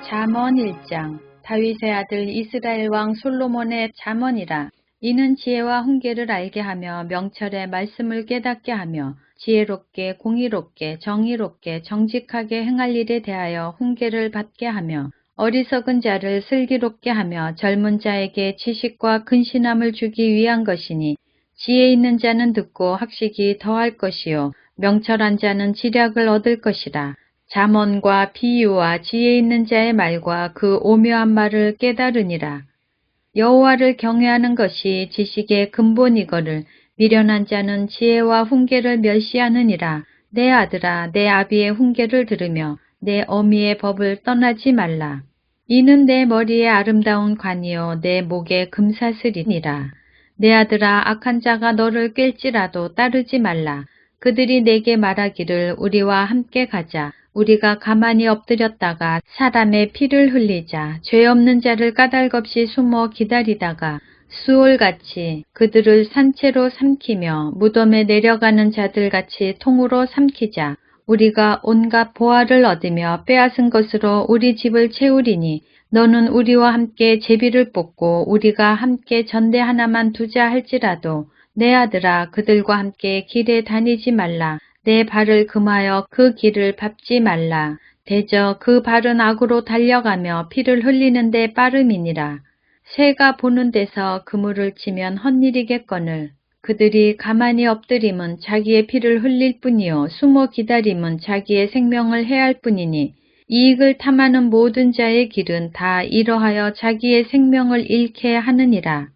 잠언 1장. 다윗의 아들 이스라엘 왕 솔로몬의 잠언이라. 이는 지혜와 훈계를 알게 하며 명철의 말씀을 깨닫게 하며 지혜롭게 공의롭게 정의롭게 정직하게 행할 일에 대하여 훈계를 받게 하며 어리석은 자를 슬기롭게 하며 젊은 자에게 지식과 근신함을 주기 위한 것이니, 지혜 있는 자는 듣고 학식이 더할 것이요 명철한 자는 지략을 얻을 것이라. 잠언과 비유와 지혜 있는 자의 말과 그 오묘한 말을 깨달으니라. 여호와를 경외하는 것이 지식의 근본이거늘 미련한 자는 지혜와 훈계를 멸시하느니라. 내 아들아, 내 아비의 훈계를 들으며 내 어미의 법을 떠나지 말라. 이는 내 머리에 아름다운 관이요 내 목에 금사슬이니라. 내 아들아, 악한 자가 너를 꿰일지라도 따르지 말라. 그들이 내게 말하기를 우리와 함께 가자. 우리가 가만히 엎드렸다가 사람의 피를 흘리자. 죄 없는 자를 까닭없이 숨어 기다리다가 수올같이 그들을 산채로 삼키며 무덤에 내려가는 자들같이 통으로 삼키자. 우리가 온갖 보화를 얻으며 빼앗은 것으로 우리 집을 채우리니, 너는 우리와 함께 제비를 뽑고 우리가 함께 전대 하나만 두자 할지라도 내 아들아, 그들과 함께 길에 다니지 말라. 내 발을 금하여 그 길을 밟지 말라. 대저 그 발은 악으로 달려가며 피를 흘리는 데 빠름이니라. 새가 보는 데서 그물을 치면 헛일이겠거늘 그들이 가만히 엎드림은 자기의 피를 흘릴 뿐이요 숨어 기다림은 자기의 생명을 해할 뿐이니, 이익을 탐하는 모든 자의 길은 다 이러하여 자기의 생명을 잃게 하느니라.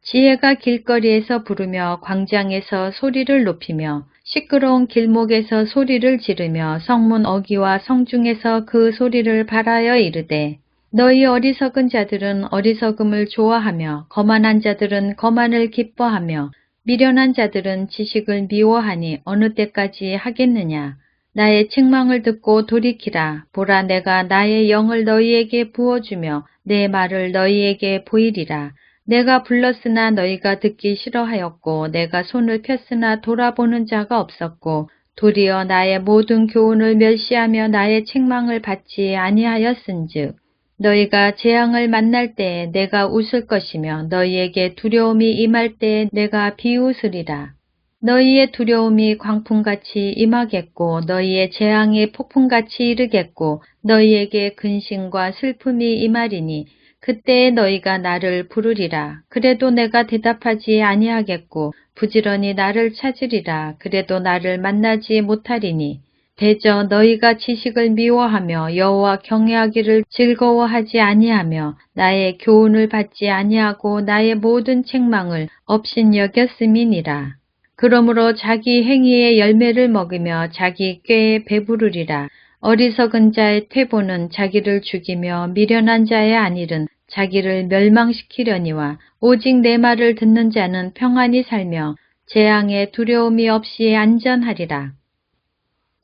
지혜가 길거리에서 부르며 광장에서 소리를 높이며 시끄러운 길목에서 소리를 지르며 성문 어귀와 성중에서 그 소리를 발하여 이르되, 너희 어리석은 자들은 어리석음을 좋아하며 거만한 자들은 거만을 기뻐하며 미련한 자들은 지식을 미워하니 어느 때까지 하겠느냐. 나의 책망을 듣고 돌이키라. 보라, 내가 나의 영을 너희에게 부어주며 내 말을 너희에게 보이리라. 내가 불렀으나 너희가 듣기 싫어하였고 내가 손을 폈으나 돌아보는 자가 없었고 도리어 나의 모든 교훈을 멸시하며 나의 책망을 받지 아니하였은즉, 너희가 재앙을 만날 때에 내가 웃을 것이며 너희에게 두려움이 임할 때에 내가 비웃으리라. 너희의 두려움이 광풍같이 임하겠고 너희의 재앙이 폭풍같이 이르겠고 너희에게 근심과 슬픔이 임하리니, 그때에 너희가 나를 부르리라. 그래도 내가 대답하지 아니하겠고 부지런히 나를 찾으리라. 그래도 나를 만나지 못하리니, 대저 너희가 지식을 미워하며 여호와 경외하기를 즐거워하지 아니하며 나의 교훈을 받지 아니하고 나의 모든 책망을 업신여겼음이니라. 그러므로 자기 행위의 열매를 먹으며 자기 꾀에 배부르리라. 어리석은 자의 퇴보는 자기를 죽이며 미련한 자의 안일은 자기를 멸망시키려니와, 오직 내 말을 듣는 자는 평안히 살며 재앙에 두려움이 없이 안전하리라.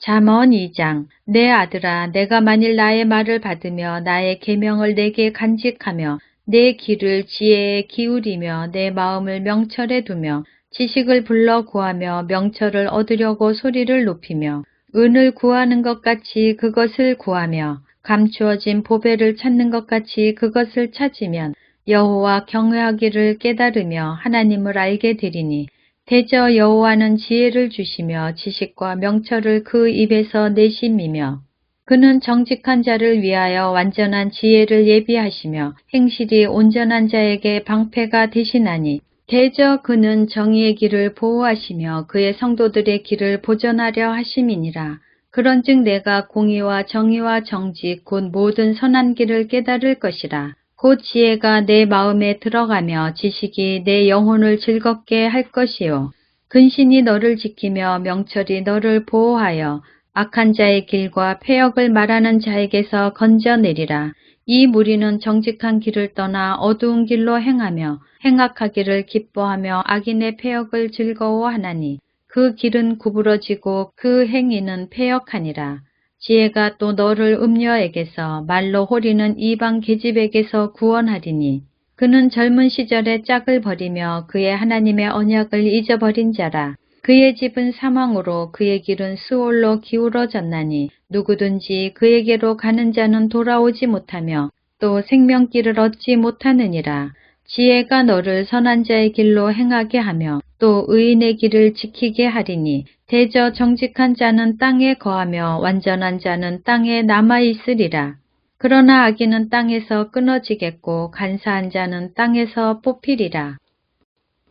잠언 2장. 내 아들아, 내가 만일 나의 말을 받으며 나의 계명을 내게 간직하며 내 귀를 지혜에 기울이며 내 마음을 명철에 두며 지식을 불러 구하며 명철을 얻으려고 소리를 높이며 은을 구하는 것 같이 그것을 구하며 감추어진 보배를 찾는 것 같이 그것을 찾으면 여호와 경외하기를 깨달으며 하나님을 알게 되리니, 대저 여호와는 지혜를 주시며 지식과 명철을 그 입에서 내심이며 그는 정직한 자를 위하여 완전한 지혜를 예비하시며 행실이 온전한 자에게 방패가 되시나니, 대저 그는 정의의 길을 보호하시며 그의 성도들의 길을 보전하려 하심이니라. 그런즉 내가 공의와 정의와 정직 곧 모든 선한 길을 깨달을 것이라. 곧 지혜가 내 마음에 들어가며 지식이 내 영혼을 즐겁게 할 것이요 근신이 너를 지키며 명철이 너를 보호하여 악한 자의 길과 패역을 말하는 자에게서 건져내리라. 이 무리는 정직한 길을 떠나 어두운 길로 행하며 행악하기를 기뻐하며 악인의 패역을 즐거워하나니, 그 길은 구부러지고 그 행위는 패역하니라. 지혜가 또 너를 음녀에게서 말로 호리는 이방 계집에게서 구원하리니, 그는 젊은 시절에 짝을 버리며 그의 하나님의 언약을 잊어버린 자라. 그의 집은 사망으로 그의 길은 수올로 기울어졌나니 누구든지 그에게로 가는 자는 돌아오지 못하며 또 생명길을 얻지 못하느니라. 지혜가 너를 선한 자의 길로 행하게 하며 또 의인의 길을 지키게 하리니 대저 정직한 자는 땅에 거하며 완전한 자는 땅에 남아 있으리라. 그러나 악인은 땅에서 끊어지겠고 간사한 자는 땅에서 뽑히리라.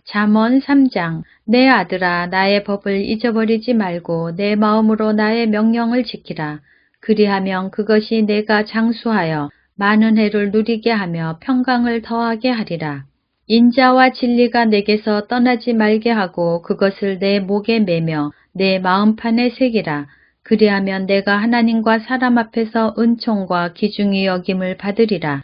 잠언 3장. 내 아들아, 나의 법을 잊어버리지 말고 내 마음으로 나의 명령을 지키라. 그리하면 그것이 내가 장수하여 많은 해를 누리게 하며 평강을 더하게 하리라. 인자와 진리가 내게서 떠나지 말게 하고 그것을 내 목에 매며 내 마음판에 새기라. 그리하면 내가 하나님과 사람 앞에서 은총과 귀중히 여김을 받으리라.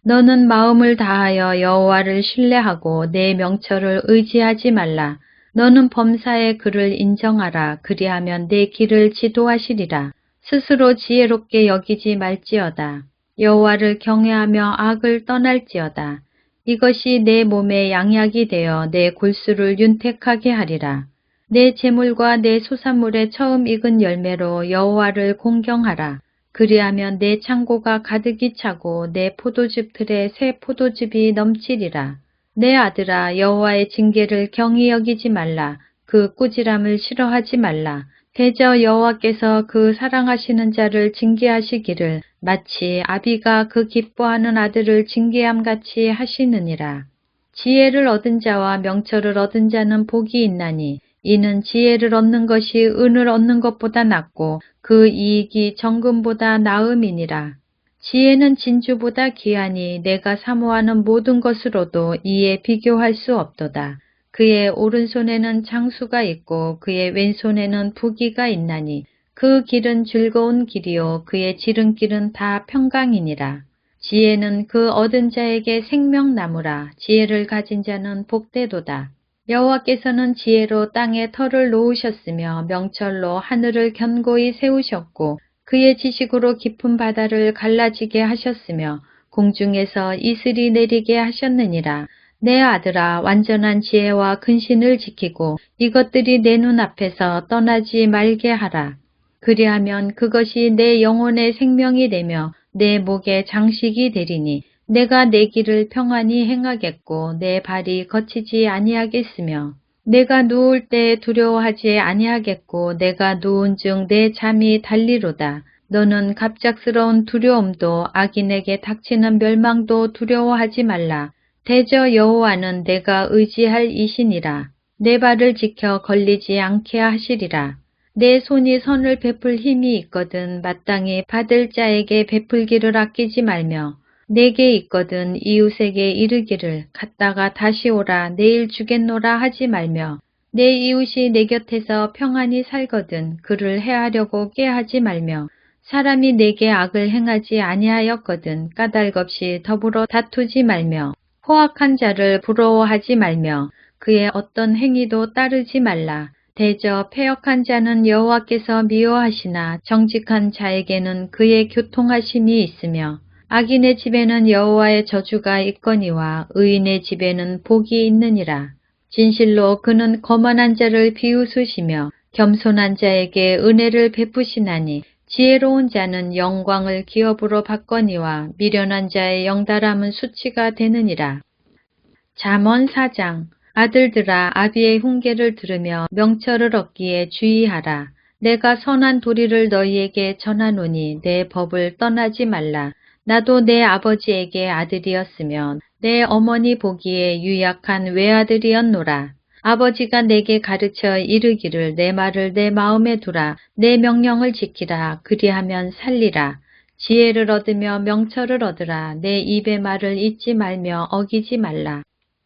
너는 마음을 다하여 여호와를 신뢰하고 내 명철을 의지하지 말라. 너는 범사의 그를 인정하라. 그리하면 내 길을 지도하시리라. 스스로 지혜롭게 여기지 말지어다. 여호와를 경외하며 악을 떠날지어다. 이것이 내 몸에 양약이 되어 내 골수를 윤택하게 하리라. 내 재물과 내 소산물의 처음 익은 열매로 여호와를 공경하라. 그리하면 내 창고가 가득히 차고 내 포도즙 틀에 새 포도즙이 넘치리라. 내 아들아, 여호와의 징계를 경히 여기지 말라. 그 꾸지람을 싫어하지 말라. 대저 여호와께서 그 사랑하시는 자를 징계하시기를 마치 아비가 그 기뻐하는 아들을 징계함같이 하시느니라. 지혜를 얻은 자와 명철을 얻은 자는 복이 있나니 이는 지혜를 얻는 것이 은을 얻는 것보다 낫고 그 이익이 정금보다 나음이니라. 지혜는 진주보다 귀하니 내가 사모하는 모든 것으로도 이에 비교할 수 없도다. 그의 오른손에는 장수가 있고 그의 왼손에는 부귀가 있나니 그 길은 즐거운 길이요 그의 지름길은 다 평강이니라. 지혜는 그 얻은 자에게 생명나무라. 지혜를 가진 자는 복되도다. 여호와께서는 지혜로 땅에 터를 놓으셨으며 명철로 하늘을 견고히 세우셨고 그의 지식으로 깊은 바다를 갈라지게 하셨으며 공중에서 이슬이 내리게 하셨느니라. 내 아들아, 완전한 지혜와 근신을 지키고 이것들이 내 눈앞에서 떠나지 말게 하라. 그리하면 그것이 내 영혼의 생명이 되며 내 목의 장식이 되리니 내가 내 길을 평안히 행하겠고 내 발이 거치지 아니하겠으며 내가 누울 때 두려워하지 아니하겠고 내가 누운 중 내 잠이 달리로다. 너는 갑작스러운 두려움도 악인에게 닥치는 멸망도 두려워하지 말라. 대저 여호와는 내가 의지할 이시니라. 내 발을 지켜 걸리지 않게 하시리라. 내 손이 선을 베풀 힘이 있거든 마땅히 받을 자에게 베풀기를 아끼지 말며 내게 있거든 이웃에게 이르기를 갔다가 다시 오라 내일 주겠노라 하지 말며 내 이웃이 내 곁에서 평안히 살거든 그를 해하려고 꾀하지 말며 사람이 내게 악을 행하지 아니하였거든 까닭없이 더불어 다투지 말며 포악한 자를 부러워하지 말며 그의 어떤 행위도 따르지 말라. 대저 패역한 자는 여호와께서 미워하시나 정직한 자에게는 그의 교통하심이 있으며 악인의 집에는 여호와의 저주가 있거니와 의인의 집에는 복이 있느니라. 진실로 그는 거만한 자를 비웃으시며 겸손한 자에게 은혜를 베푸시나니 지혜로운 자는 영광을 기업으로 받거니와 미련한 자의 영달함은 수치가 되느니라. 잠언 4장. 아들들아, 아비의 훈계를 들으며 명철을 얻기에 주의하라. 내가 선한 도리를 너희에게 전하노니 내 법을 떠나지 말라. 나도 내 아버지에게 아들이었으며 내 어머니 보기에 유약한 외아들이었노라. 아버지가 내게 가르쳐 이르기를 내 말을 내 마음에 두라. 내 명령을 지키라. 그리하면 살리라. 지혜를 얻으며 명철을 얻으라. 내 입의 말을 잊지 말며 어기지 말라.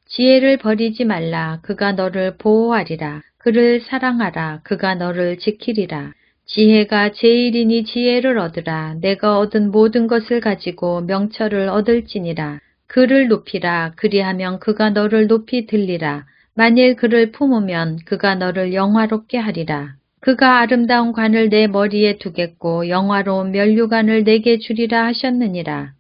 지혜를 버리지 말라. 그가 너를 보호하리라. 그를 사랑하라. 그가 너를 지키리라. 지혜가 제일이니 지혜를 얻으라. 내가 얻은 모든 것을 가지고 명철을 얻을지니라. 그를 높이라. 그리하면 그가 너를 높이 들리라. 만일 그를 품으면 그가 너를 영화롭게 하리라. 그가 아름다운 관을 내 머리에 두겠고 영화로운 면류관을 내게 주리라 하셨느니라.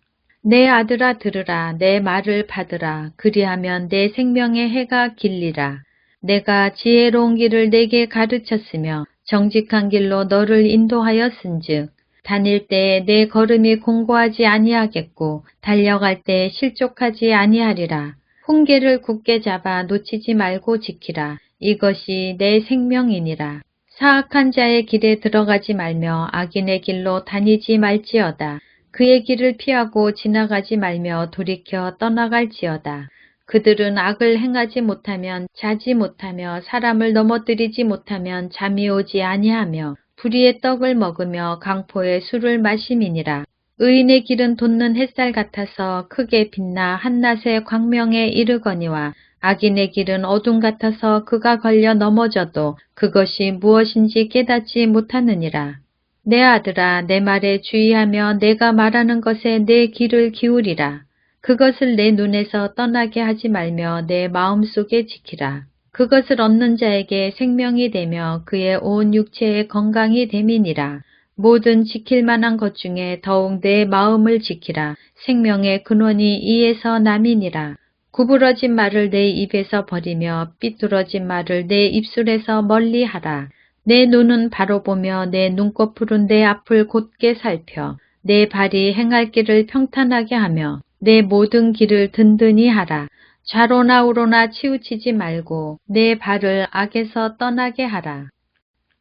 내 아들아 들으라. 내 말을 받으라. 그리하면 내 생명의 해가 길리라. 내가 지혜로운 길을 내게 가르쳤으며 정직한 길로 너를 인도하였은즉 다닐 때에 내 걸음이 공고하지 아니하겠고 달려갈 때에 실족하지 아니하리라. 훈계를 굳게 잡아 놓치지 말고 지키라. 이것이 내 생명이니라. 사악한 자의 길에 들어가지 말며 악인의 길로 다니지 말지어다. 그의 길을 피하고 지나가지 말며 돌이켜 떠나갈지어다. 그들은 악을 행하지 못하면 자지 못하며 사람을 넘어뜨리지 못하면 잠이 오지 아니하며 불의의 떡을 먹으며 강포의 술을 마심이니라. 의인의 길은 돋는 햇살 같아서 크게 빛나 한낮의 광명에 이르거니와 악인의 길은 어둠 같아서 그가 걸려 넘어져도 그것이 무엇인지 깨닫지 못하느니라. 내 아들아, 내 말에 주의하며 내가 말하는 것에 내 귀를 기울이라. 그것을 내 눈에서 떠나게 하지 말며 내 마음속에 지키라. 그것을 얻는 자에게 생명이 되며 그의 온 육체의 건강이 됨이니라. 모든 지킬 만한 것 중에 더욱 내 마음을 지키라. 생명의 근원이 이에서 남이니라. 구부러진 말을 내 입에서 버리며 삐뚤어진 말을 내 입술에서 멀리하라. 내 눈은 바로 보며 내 눈꺼풀은 내 앞을 곧게 살펴 내 발이 행할 길을 평탄하게 하며 내 모든 길을 든든히 하라. 좌로나 우로나 치우치지 말고 내 발을 악에서 떠나게 하라.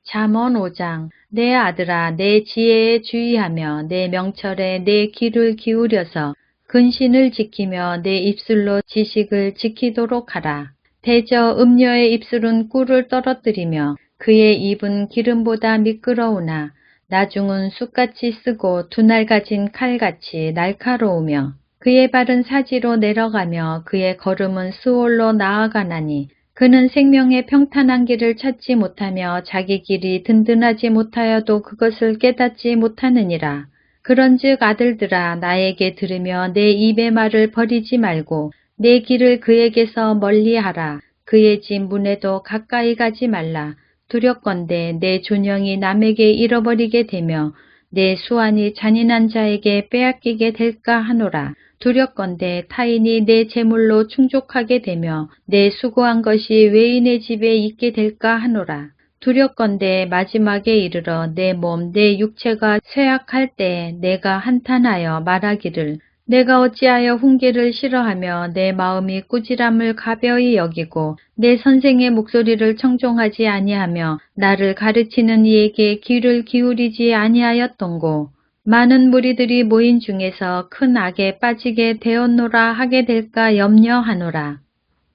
잠언 5장. 내 아들아, 내 지혜에 주의하며 내 명철에 내 귀를 기울여서 근신을 지키며 내 입술로 지식을 지키도록 하라. 대저 음녀의 입술은 꿀을 떨어뜨리며 그의 입은 기름보다 미끄러우나 나중은 쑥같이 쓰고 두 날 가진 칼같이 날카로우며 그의 발은 사지로 내려가며 그의 걸음은 수월로 나아가나니 그는 생명의 평탄한 길을 찾지 못하며 자기 길이 든든하지 못하여도 그것을 깨닫지 못하느니라. 그런즉 아들들아 나에게 들으며 내 입의 말을 버리지 말고 내 길을 그에게서 멀리하라. 그의 집 문에도 가까이 가지 말라. 두렵건대 내 존영이 남에게 잃어버리게 되며 내 수완이 잔인한 자에게 빼앗기게 될까 하노라. 두렵건대 타인이 내 재물로 충족하게 되며 내 수고한 것이 외인의 집에 있게 될까 하노라. 두렵건대 마지막에 이르러 내 몸, 내 육체가 쇠약할 때에 내가 한탄하여 말하기를 내가 어찌하여 훈계를 싫어하며 내 마음이 꾸지람을 가벼이 여기고 내 선생의 목소리를 청종하지 아니하며 나를 가르치는 이에게 귀를 기울이지 아니하였던고. 많은 무리들이 모인 중에서 큰 악에 빠지게 되었노라 하게 될까 염려하노라.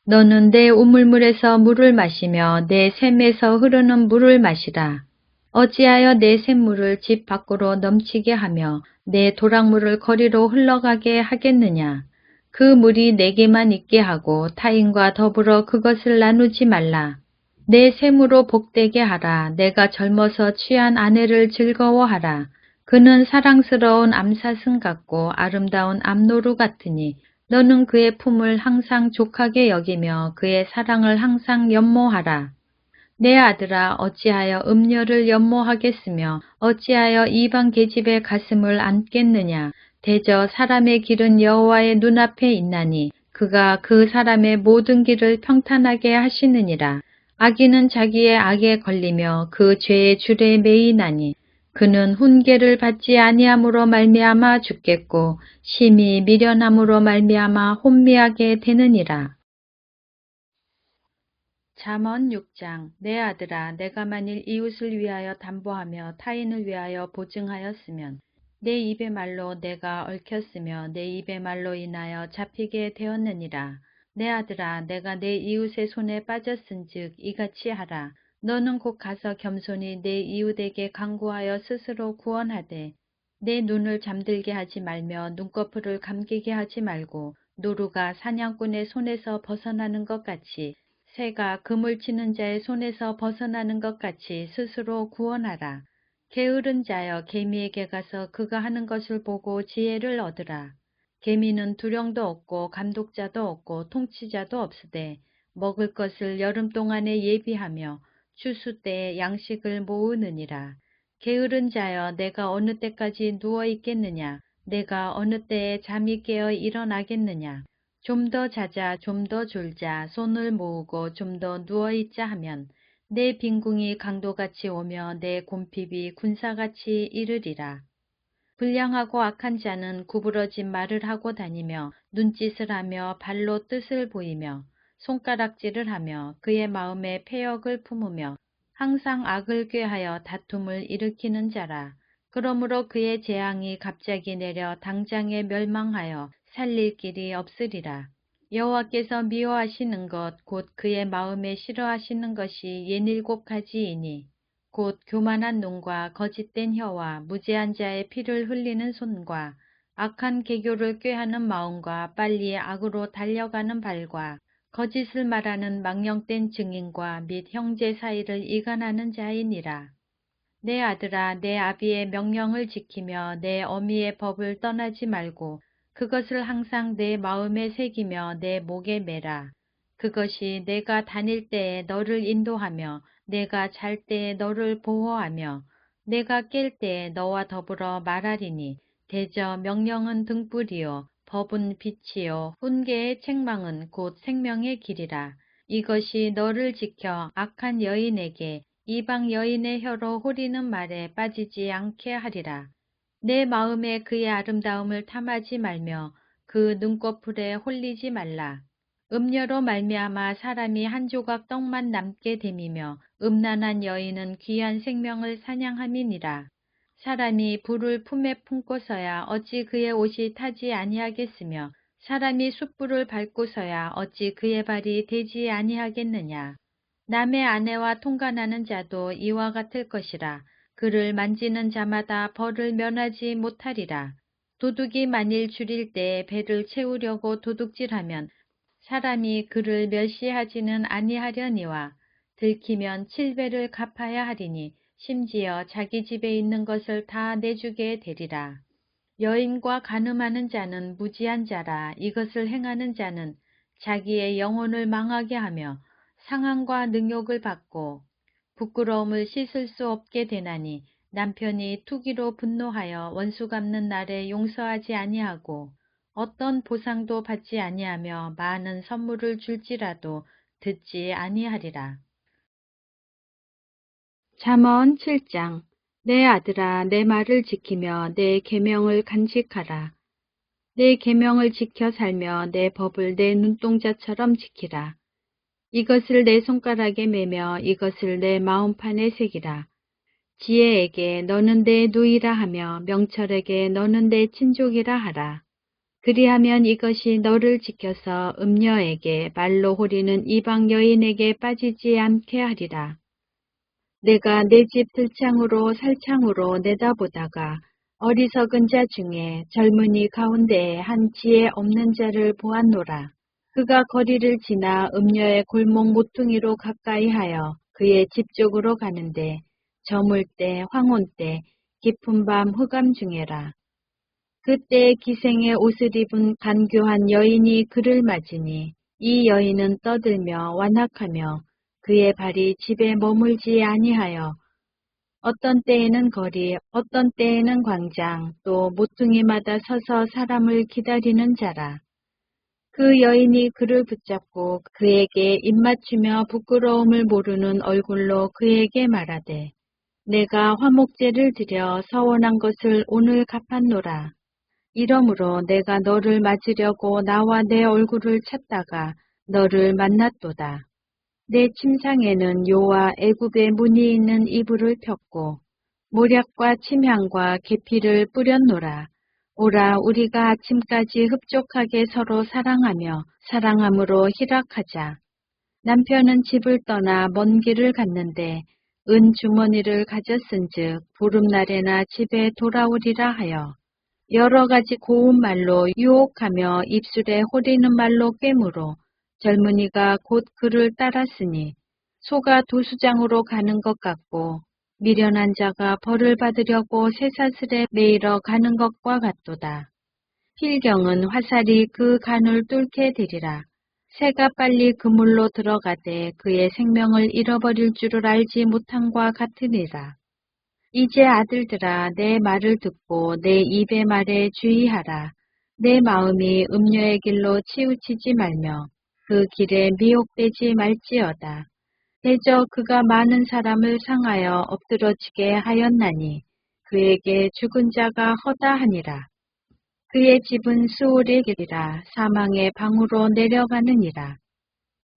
너는 내 우물물에서 물을 마시며 내 샘에서 흐르는 물을 마시라. 어찌하여 내 샘물을 집 밖으로 넘치게 하며 내 도랑물을 거리로 흘러가게 하겠느냐. 그 물이 내게만 있게 하고 타인과 더불어 그것을 나누지 말라. 내 샘으로 복되게 하라. 내가 젊어서 취한 아내를 즐거워하라. 그는 사랑스러운 암사슴 같고 아름다운 암노루 같으니 너는 그의 품을 항상 족하게 여기며 그의 사랑을 항상 연모하라. 내 아들아 어찌하여 음녀를 연모하겠으며 어찌하여 이방 계집의 가슴을 안겠느냐. 대저 사람의 길은 여호와의 눈앞에 있나니 그가 그 사람의 모든 길을 평탄하게 하시느니라. 악인은 자기의 악에 걸리며 그 죄의 줄에 매이나니 그는 훈계를 받지 아니함으로 말미암아 죽겠고 심히 미련함으로 말미암아 혼미하게 되느니라. 잠언 6장. 내 아들아 내가 만일 이웃을 위하여 담보하며 타인을 위하여 보증하였으면 내 입의 말로 내가 얽혔으며 내 입의 말로 인하여 잡히게 되었느니라. 내 아들아 내가 내 이웃의 손에 빠졌은즉 이같이 하라. 너는 곧 가서 겸손히 내 이웃에게 간구하여 스스로 구원하되 내 눈을 잠들게 하지 말며 눈꺼풀을 감기게 하지 말고 노루가 사냥꾼의 손에서 벗어나는 것 같이 새가 그물 치는 자의 손에서 벗어나는 것 같이 스스로 구원하라. 게으른 자여 개미에게 가서 그가 하는 것을 보고 지혜를 얻으라. 개미는 두령도 없고 감독자도 없고 통치자도 없으되 먹을 것을 여름 동안에 예비하며 추수 때에 양식을 모으느니라. 게으른 자여 내가 어느 때까지 누워 있겠느냐. 내가 어느 때에 잠이 깨어 일어나겠느냐. 좀 더 자자, 좀 더 졸자, 손을 모으고 좀 더 누워있자 하면 내 빈궁이 강도같이 오며 내 곰핍이 군사같이 이르리라. 불량하고 악한 자는 구부러진 말을 하고 다니며 눈짓을 하며 발로 뜻을 보이며 손가락질을 하며 그의 마음에 패역을 품으며 항상 악을 꾀하여 다툼을 일으키는 자라. 그러므로 그의 재앙이 갑자기 내려 당장에 멸망하여 살릴 길이 없으리라. 여호와께서 미워하시는 것 곧 그의 마음에 싫어하시는 것이 예닐곱 가지이니 곧 교만한 눈과 거짓된 혀와 무죄한 자의 피를 흘리는 손과 악한 계교를 꾀하는 마음과 빨리 악으로 달려가는 발과 거짓을 말하는 망령된 증인과 및 형제 사이를 이간하는 자이니라. 내 아들아, 내 아비의 명령을 지키며 내 어미의 법을 떠나지 말고 그것을 항상 내 마음에 새기며 내 목에 매라. 그것이 내가 다닐 때에 너를 인도하며 내가 잘 때에 너를 보호하며 내가 깰 때에 너와 더불어 말하리니 대저 명령은 등불이요 법은 빛이요 훈계의 책망은 곧 생명의 길이라. 이것이 너를 지켜 악한 여인에게 이방 여인의 혀로 호리는 말에 빠지지 않게 하리라. 내 마음에 그의 아름다움을 탐하지 말며 그 눈꺼풀에 홀리지 말라. 음녀로 말미암아 사람이 한 조각 떡만 남게 됨이며 음란한 여인은 귀한 생명을 사냥함이니라. 사람이 불을 품에 품고서야 어찌 그의 옷이 타지 아니하겠으며 사람이 숯불을 밟고서야 어찌 그의 발이 되지 아니하겠느냐. 남의 아내와 통간하는 자도 이와 같을 것이라. 그를 만지는 자마다 벌을 면하지 못하리라. 도둑이 만일 줄일 때 배를 채우려고 도둑질하면 사람이 그를 멸시하지는 아니하려니와 들키면 7배를 갚아야 하리니 심지어 자기 집에 있는 것을 다 내주게 되리라. 여인과 간음하는 자는 무지한 자라. 이것을 행하는 자는 자기의 영혼을 망하게 하며 상함과 능욕을 받고 부끄러움을 씻을 수 없게 되나니 남편이 투기로 분노하여 원수 갚는 날에 용서하지 아니하고 어떤 보상도 받지 아니하며 많은 선물을 줄지라도 듣지 아니하리라. 잠언 7장. 내 아들아, 내 말을 지키며 내 계명을 간직하라. 내 계명을 지켜 살며 내 법을 내 눈동자처럼 지키라. 이것을 내 손가락에 매며 이것을 내 마음판에 새기라. 지혜에게 너는 내 누이라 하며 명철에게 너는 내 친족이라 하라. 그리하면 이것이 너를 지켜서 음녀에게 말로 호리는 이방 여인에게 빠지지 않게 하리라. 내가 내 집 들창으로 살창으로 내다보다가 어리석은 자 중에 젊은이 가운데에 한 지혜 없는 자를 보았노라. 그가 거리를 지나 음녀의 골목 모퉁이로 가까이 하여 그의 집 쪽으로 가는데 저물 때 황혼 때 깊은 밤 흑암 중에라. 그때 기생의 옷을 입은 간교한 여인이 그를 맞으니 이 여인은 떠들며 완악하며 그의 발이 집에 머물지 아니하여 어떤 때에는 거리, 어떤 때에는 광장, 또 모퉁이마다 서서 사람을 기다리는 자라. 그 여인이 그를 붙잡고 그에게 입맞추며 부끄러움을 모르는 얼굴로 그에게 말하되 내가 화목제를 드려 서원한 것을 오늘 갚았노라. 이러므로 내가 너를 맞으려고 나와 내 얼굴을 찾다가 너를 만났도다. 내 침상에는 요와 애굽의 문이 있는 이불을 폈고 모략과 침향과 계피를 뿌렸노라. 오라 우리가 아침까지 흡족하게 서로 사랑하며 사랑함으로 희락하자. 남편은 집을 떠나 먼 길을 갔는데 은 주머니를 가졌은즉 보름날에나 집에 돌아오리라 하여 여러 가지 고운 말로 유혹하며 입술에 호리는 말로 꿰물어 젊은이가 곧 그를 따랐으니 소가 도수장으로 가는 것 같고 미련한 자가 벌을 받으려고 쇠사슬에 매이러 가는 것과 같도다. 필경은 화살이 그 간을 뚫게 되리라. 새가 빨리 그물로 들어가되 그의 생명을 잃어버릴 줄을 알지 못함과 같으니라. 이제 아들들아 내 말을 듣고 내 입의 말에 주의하라. 내 마음이 음녀의 길로 치우치지 말며 그 길에 미혹되지 말지어다. 대저 그가 많은 사람을 상하여 엎드러지게 하였나니 그에게 죽은 자가 허다하니라. 그의 집은 수올의 길이라 사망의 방으로 내려가느니라.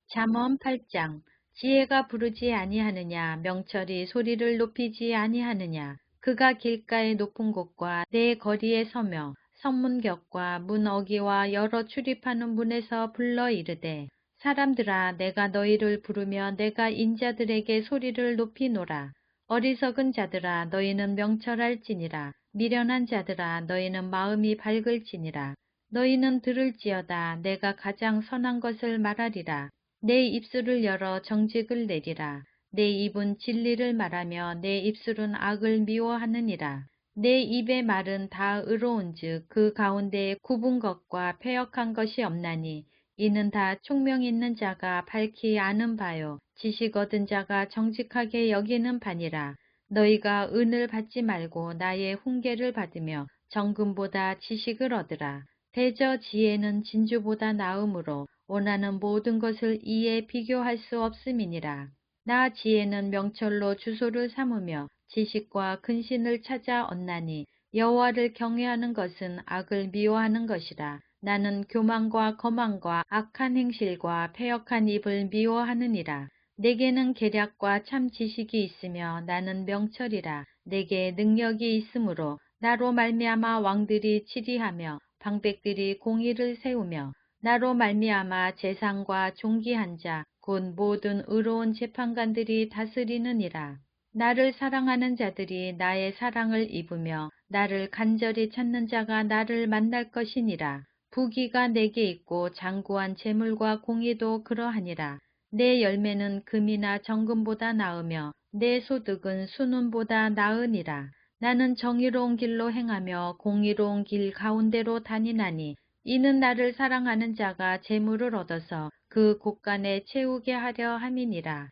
잠언 8장. 지혜가 부르지 아니하느냐, 명철이 소리를 높이지 아니하느냐. 그가 길가의 높은 곳과 내 거리에 서며 성문격과 문 어기와 여러 출입하는 문에서 불러 이르되, 사람들아, 내가 너희를 부르며 내가 인자들에게 소리를 높이노라. 어리석은 자들아, 너희는 명철할지니라. 미련한 자들아, 너희는 마음이 밝을지니라. 너희는 들을지어다. 내가 가장 선한 것을 말하리라. 내 입술을 열어 정직을 내리라. 내 입은 진리를 말하며 내 입술은 악을 미워하느니라. 내 입의 말은 다 의로운즉 그 가운데에 굽은 것과 패역한 것이 없나니 이는 다 총명 있는 자가 밝히 아는 바요 지식 얻은 자가 정직하게 여기는 바니라. 너희가 은을 받지 말고 나의 훈계를 받으며 정금보다 지식을 얻으라. 대저 지혜는 진주보다 나음으로 원하는 모든 것을 이에 비교할 수 없음이니라. 나 지혜는 명철로 주소를 삼으며 지식과 근신을 찾아 얻나니 여호와를 경외하는 것은 악을 미워하는 것이라. 나는 교만과 거만과 악한 행실과 패역한 입을 미워하느니라. 내게는 계략과 참 지식이 있으며 나는 명철이라. 내게 능력이 있으므로 나로 말미암아 왕들이 치리하며 방백들이 공의를 세우며 나로 말미암아 재상과 존귀한 자, 곧 모든 의로운 재판관들이 다스리느니라. 나를 사랑하는 자들이 나의 사랑을 입으며 나를 간절히 찾는 자가 나를 만날 것이니라. 부귀가 내게 있고 장구한 재물과 공의도 그러하니라. 내 열매는 금이나 정금보다 나으며 내 소득은 순은보다 나으니라. 나는 정의로운 길로 행하며 공의로운 길 가운데로 다니나니 이는 나를 사랑하는 자가 재물을 얻어서 그 곳간에 채우게 하려 함이니라.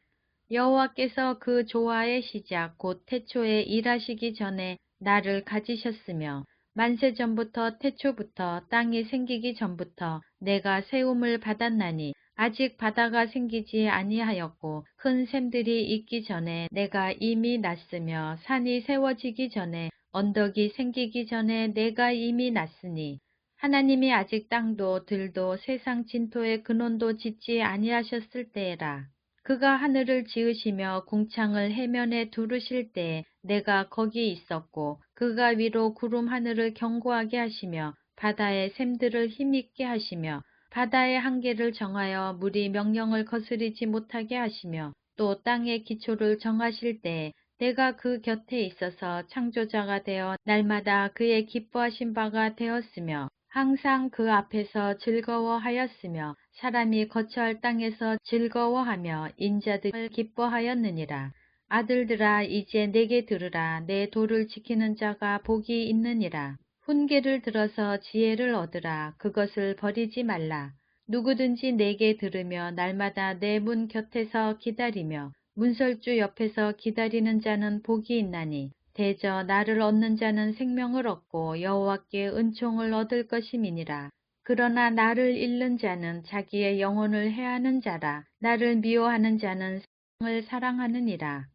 여호와께서 그 조화의 시작 곧 태초에 일하시기 전에 나를 가지셨으며 만세 전부터 태초부터 땅이 생기기 전부터 내가 세움을 받았나니 아직 바다가 생기지 아니하였고 큰 샘들이 있기 전에 내가 이미 났으며 산이 세워지기 전에 언덕이 생기기 전에 내가 이미 났으니 하나님이 아직 땅도 들도 세상 진토의 근원도 짓지 아니하셨을 때에라. 그가 하늘을 지으시며 궁창을 해면에 두르실 때에 내가 거기 있었고 그가 위로 구름 하늘을 견고하게 하시며 바다의 샘들을 힘있게 하시며 바다의 한계를 정하여 물이 명령을 거스리지 못하게 하시며 또 땅의 기초를 정하실 때에 내가 그 곁에 있어서 창조자가 되어 날마다 그의 기뻐하신 바가 되었으며 항상 그 앞에서 즐거워하였으며 사람이 거처할 땅에서 즐거워하며 인자들을 기뻐하였느니라. 아들들아 이제 내게 들으라. 내 도를 지키는 자가 복이 있느니라. 훈계를 들어서 지혜를 얻으라. 그것을 버리지 말라. 누구든지 내게 들으며 날마다 내 문 곁에서 기다리며 문설주 옆에서 기다리는 자는 복이 있나니 대저 나를 얻는 자는 생명을 얻고 여호와께 은총을 얻을 것임이니라. 그러나 나를 잃는 자는 자기의 영혼을 해하는 자라. 나를 미워하는 자는 생명을 사랑하느니라.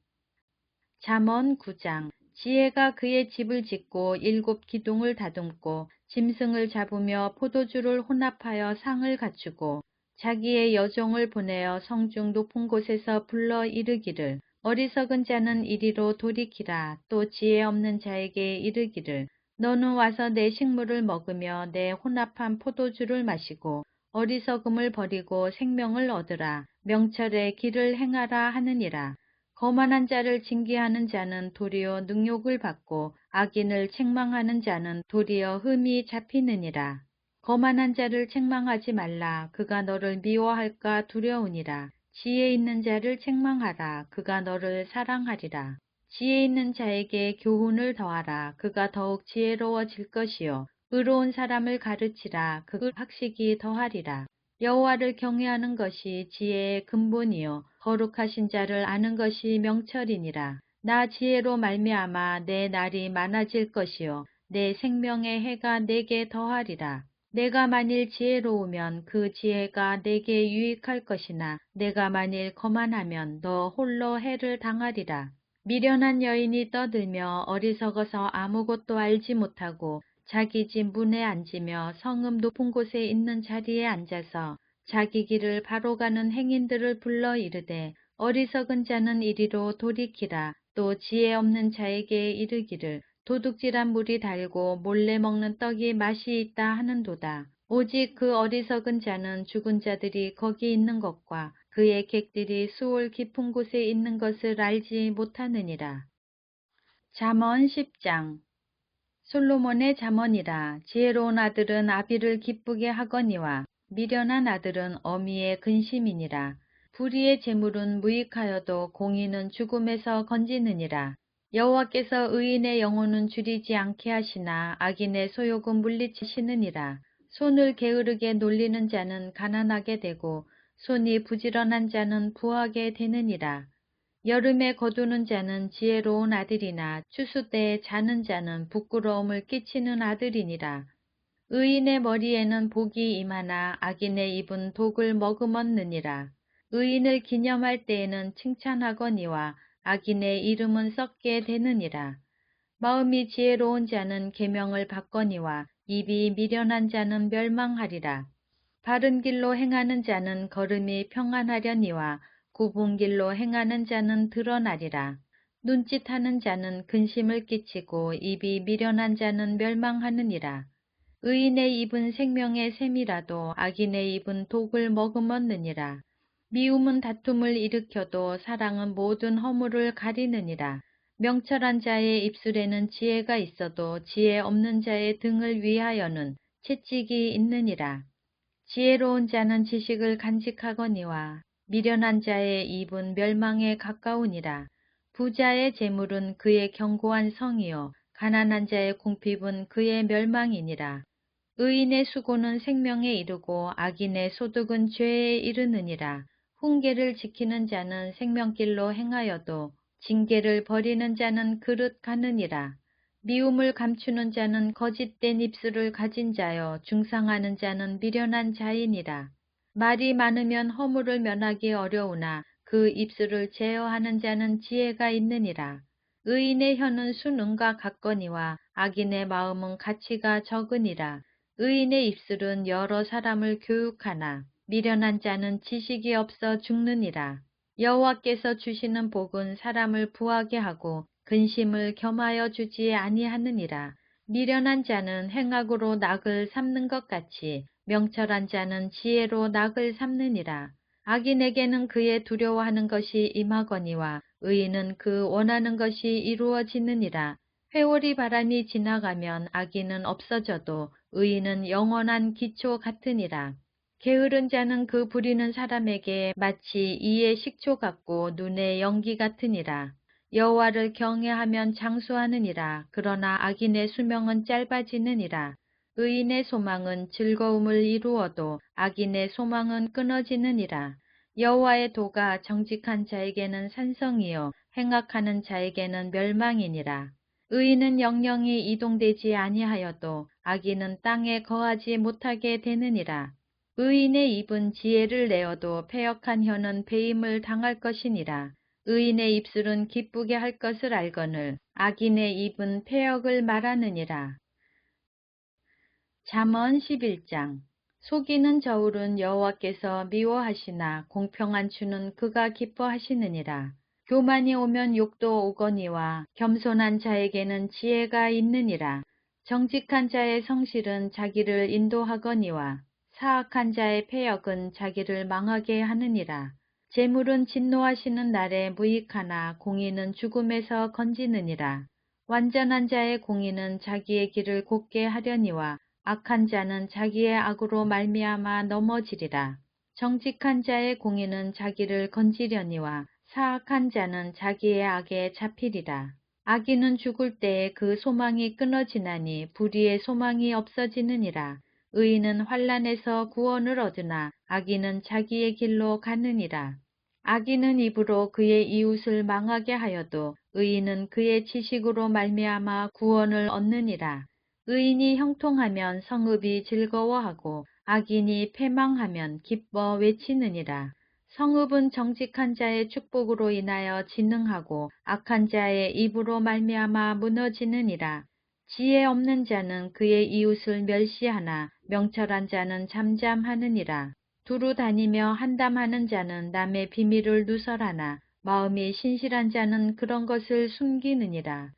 잠언 9장. 지혜가 그의 집을 짓고 7기둥을 다듬고 짐승을 잡으며 포도주를 혼합하여 상을 갖추고 자기의 여종을 보내어 성중 높은 곳에서 불러 이르기를 어리석은 자는 이리로 돌이키라. 또 지혜 없는 자에게 이르기를 너는 와서 내 식물을 먹으며 내 혼합한 포도주를 마시고 어리석음을 버리고 생명을 얻으라. 명철의 길을 행하라 하느니라. 거만한 자를 징계하는 자는 도리어 능욕을 받고 악인을 책망하는 자는 도리어 흠이 잡히느니라. 거만한 자를 책망하지 말라. 그가 너를 미워할까 두려우니라. 지혜 있는 자를 책망하라. 그가 너를 사랑하리라. 지혜 있는 자에게 교훈을 더하라. 그가 더욱 지혜로워질 것이요. 의로운 사람을 가르치라. 그 학식이 더하리라. 여호와를 경외하는 것이 지혜의 근본이요 거룩하신 자를 아는 것이 명철이니라. 나 지혜로 말미암아 내 날이 많아질 것이요 내 생명의 해가 내게 더하리라. 내가 만일 지혜로우면 그 지혜가 내게 유익할 것이나 내가 만일 거만하면 너 홀로 해를 당하리라. 미련한 여인이 떠들며 어리석어서 아무것도 알지 못하고 자기 집 문에 앉으며 성읍 높은 곳에 있는 자리에 앉아서 자기 길을 바로 가는 행인들을 불러 이르되 어리석은 자는 이리로 돌이키라. 또 지혜 없는 자에게 이르기를 도둑질한 물이 달고 몰래 먹는 떡이 맛이 있다 하는도다. 오직 그 어리석은 자는 죽은 자들이 거기 있는 것과 그의 객들이 수올 깊은 곳에 있는 것을 알지 못하느니라. 잠언 10장. 솔로몬의 잠언이라. 지혜로운 아들은 아비를 기쁘게 하거니와 미련한 아들은 어미의 근심이니라. 불의의 재물은 무익하여도 공의는 죽음에서 건지느니라. 여호와께서 의인의 영혼은 줄이지 않게 하시나 악인의 소욕은 물리치시느니라. 손을 게으르게 놀리는 자는 가난하게 되고 손이 부지런한 자는 부하게 되느니라. 여름에 거두는 자는 지혜로운 아들이나 추수 때에 자는 자는 부끄러움을 끼치는 아들이니라. 의인의 머리에는 복이 임하나 악인의 입은 독을 머금었느니라. 의인을 기념할 때에는 칭찬하거니와 악인의 이름은 썩게 되느니라. 마음이 지혜로운 자는 계명을 받거니와 입이 미련한 자는 멸망하리라. 바른 길로 행하는 자는 걸음이 평안하려니와 굽은 길로 행하는 자는 드러나리라. 눈짓하는 자는 근심을 끼치고 입이 미련한 자는 멸망하느니라. 의인의 입은 생명의 샘이라도 악인의 입은 독을 머금었느니라. 미움은 다툼을 일으켜도 사랑은 모든 허물을 가리느니라. 명철한 자의 입술에는 지혜가 있어도 지혜 없는 자의 등을 위하여는 채찍이 있느니라. 지혜로운 자는 지식을 간직하거니와 미련한 자의 입은 멸망에 가까우니라. 부자의 재물은 그의 견고한 성이요 가난한 자의 궁핍은 그의 멸망이니라. 의인의 수고는 생명에 이르고 악인의 소득은 죄에 이르느니라. 훈계를 지키는 자는 생명길로 행하여도 징계를 버리는 자는 그릇 가느니라. 미움을 감추는 자는 거짓된 입술을 가진 자여 중상하는 자는 미련한 자이니라. 말이 많으면 허물을 면하기 어려우나 그 입술을 제어하는 자는 지혜가 있느니라. 의인의 혀는 순응과 같거니와 악인의 마음은 가치가 적으니라. 의인의 입술은 여러 사람을 교육하나 미련한 자는 지식이 없어 죽느니라. 여호와께서 주시는 복은 사람을 부하게 하고 근심을 겸하여 주지 아니하느니라. 미련한 자는 행악으로 낙을 삼는 것 같이 명철한 자는 지혜로 낙을 삼느니라. 악인에게는 그의 두려워하는 것이 임하거니와 의인은 그 원하는 것이 이루어지느니라. 회오리 바람이 지나가면 악인은 없어져도 의인은 영원한 기초 같으니라. 게으른 자는 그 부리는 사람에게 마치 이의 식초 같고 눈의 연기 같으니라. 여호와를 경외하면 장수하느니라. 그러나 악인의 수명은 짧아지느니라. 의인의 소망은 즐거움을 이루어도 악인의 소망은 끊어지느니라. 여호와의 도가 정직한 자에게는 산성이요 행악하는 자에게는 멸망이니라. 의인은 영영이 이동되지 아니하여도 악인은 땅에 거하지 못하게 되느니라. 의인의 입은 지혜를 내어도 패역한 혀는 배임을 당할 것이니라. 의인의 입술은 기쁘게 할 것을 알거늘 악인의 입은 패역을 말하느니라. 잠언 11장. 속이는 저울은 여호와께서 미워하시나 공평한 추는 그가 기뻐하시느니라. 교만이 오면 욕도 오거니와 겸손한 자에게는 지혜가 있느니라. 정직한 자의 성실은 자기를 인도하거니와 사악한 자의 패역은 자기를 망하게 하느니라. 재물은 진노하시는 날에 무익하나 공의는 죽음에서 건지느니라. 완전한 자의 공의는 자기의 길을 곧게 하려니와 악한 자는 자기의 악으로 말미암아 넘어지리라. 정직한 자의 공의는 자기를 건지려니와 사악한 자는 자기의 악에 잡히리라. 악인은 죽을 때에 그 소망이 끊어지나니 불의의 소망이 없어지느니라. 의인은 환난에서 구원을 얻으나 악인은 자기의 길로 가느니라. 악인은 입으로 그의 이웃을 망하게 하여도 의인은 그의 지식으로 말미암아 구원을 얻느니라. 의인이 형통하면 성읍이 즐거워하고 악인이 패망하면 기뻐 외치느니라. 성읍은 정직한 자의 축복으로 인하여 진흥하고 악한 자의 입으로 말미암아 무너지느니라. 지혜 없는 자는 그의 이웃을 멸시하나 명철한 자는 잠잠하느니라. 두루 다니며 한담하는 자는 남의 비밀을 누설하나 마음이 신실한 자는 그런 것을 숨기느니라.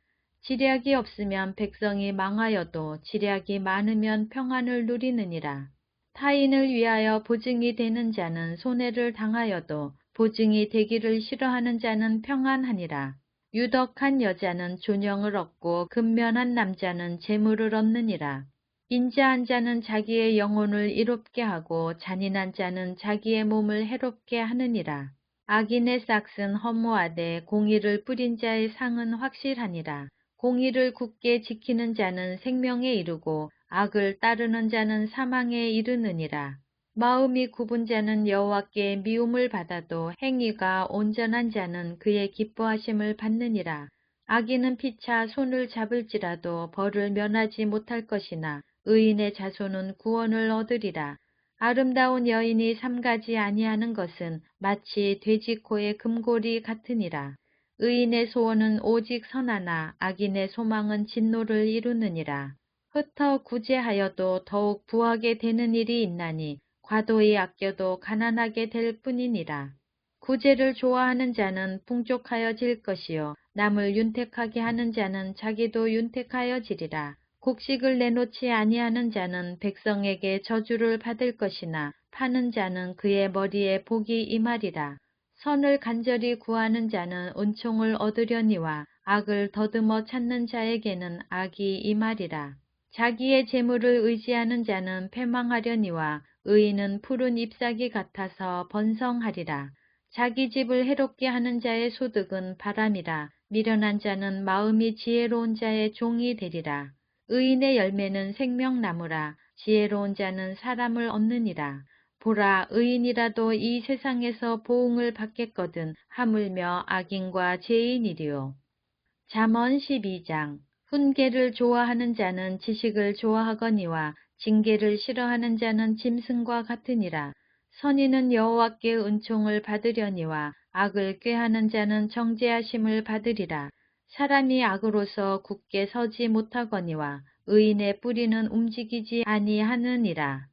지략이 없으면 백성이 망하여도 지략이 많으면 평안을 누리느니라. 타인을 위하여 보증이 되는 자는 손해를 당하여도 보증이 되기를 싫어하는 자는 평안하니라. 유덕한 여자는 존영을 얻고 근면한 남자는 재물을 얻느니라. 인자한 자는 자기의 영혼을 이롭게 하고 잔인한 자는 자기의 몸을 해롭게 하느니라. 악인의 싹은 허무하되 공의를 뿌린 자의 상은 확실하니라. 공의를 굳게 지키는 자는 생명에 이르고 악을 따르는 자는 사망에 이르느니라. 마음이 굽은 자는 여호와께 미움을 받아도 행위가 온전한 자는 그의 기뻐하심을 받느니라. 악인은 피차 손을 잡을지라도 벌을 면하지 못할 것이나 의인의 자손은 구원을 얻으리라. 아름다운 여인이 삼가지 아니하는 것은 마치 돼지코의 금골이 같으니라. 의인의 소원은 오직 선하나 악인의 소망은 진노를 이루느니라. 흩어 구제하여도 더욱 부하게 되는 일이 있나니 과도히 아껴도 가난하게 될 뿐이니라. 구제를 좋아하는 자는 풍족하여질 것이요 남을 윤택하게 하는 자는 자기도 윤택하여지리라. 곡식을 내놓지 아니하는 자는 백성에게 저주를 받을 것이나 파는 자는 그의 머리에 복이 임하리라. 선을 간절히 구하는 자는 은총을 얻으려니와 악을 더듬어 찾는 자에게는 악이 임하리라. 자기의 재물을 의지하는 자는 패망하려니와 의인은 푸른 잎사귀 같아서 번성하리라. 자기 집을 해롭게 하는 자의 소득은 바람이라. 미련한 자는 마음이 지혜로운 자의 종이 되리라. 의인의 열매는 생명나무라. 지혜로운 자는 사람을 얻느니라. 보라, 의인이라도 이 세상에서 보응을 받겠거든 하물며 악인과 죄인이리요. 잠언 12장. 훈계를 좋아하는 자는 지식을 좋아하거니와 징계를 싫어하는 자는 짐승과 같으니라. 선인은 여호와께 은총을 받으려니와 악을 꾀하는 자는 정죄하심을 받으리라. 사람이 악으로서 굳게 서지 못하거니와 의인의 뿌리는 움직이지 아니하느니라.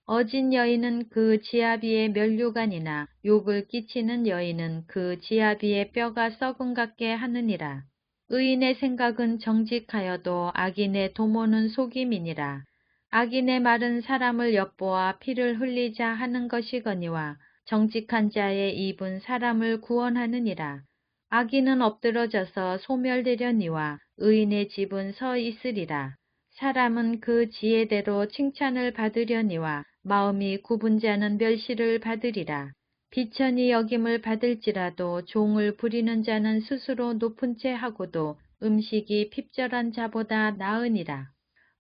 어진 여인은 그 지아비의 면류관이나 욕을 끼치는 여인은 그 지아비의 뼈가 썩은 같게 하느니라. 의인의 생각은 정직하여도 악인의 도모는 속임이니라. 악인의 말은 사람을 엿보아 피를 흘리자 하는 것이거니와 정직한 자의 입은 사람을 구원하느니라. 악인은 엎드러져서 소멸되려니와 의인의 집은 서 있으리라. 사람은 그 지혜대로 칭찬을 받으려니와 마음이 굽은 자는 멸시를 받으리라. 비천히 여김을 받을지라도 종을 부리는 자는 스스로 높은 채 하고도 음식이 핍절한 자보다 나으니라.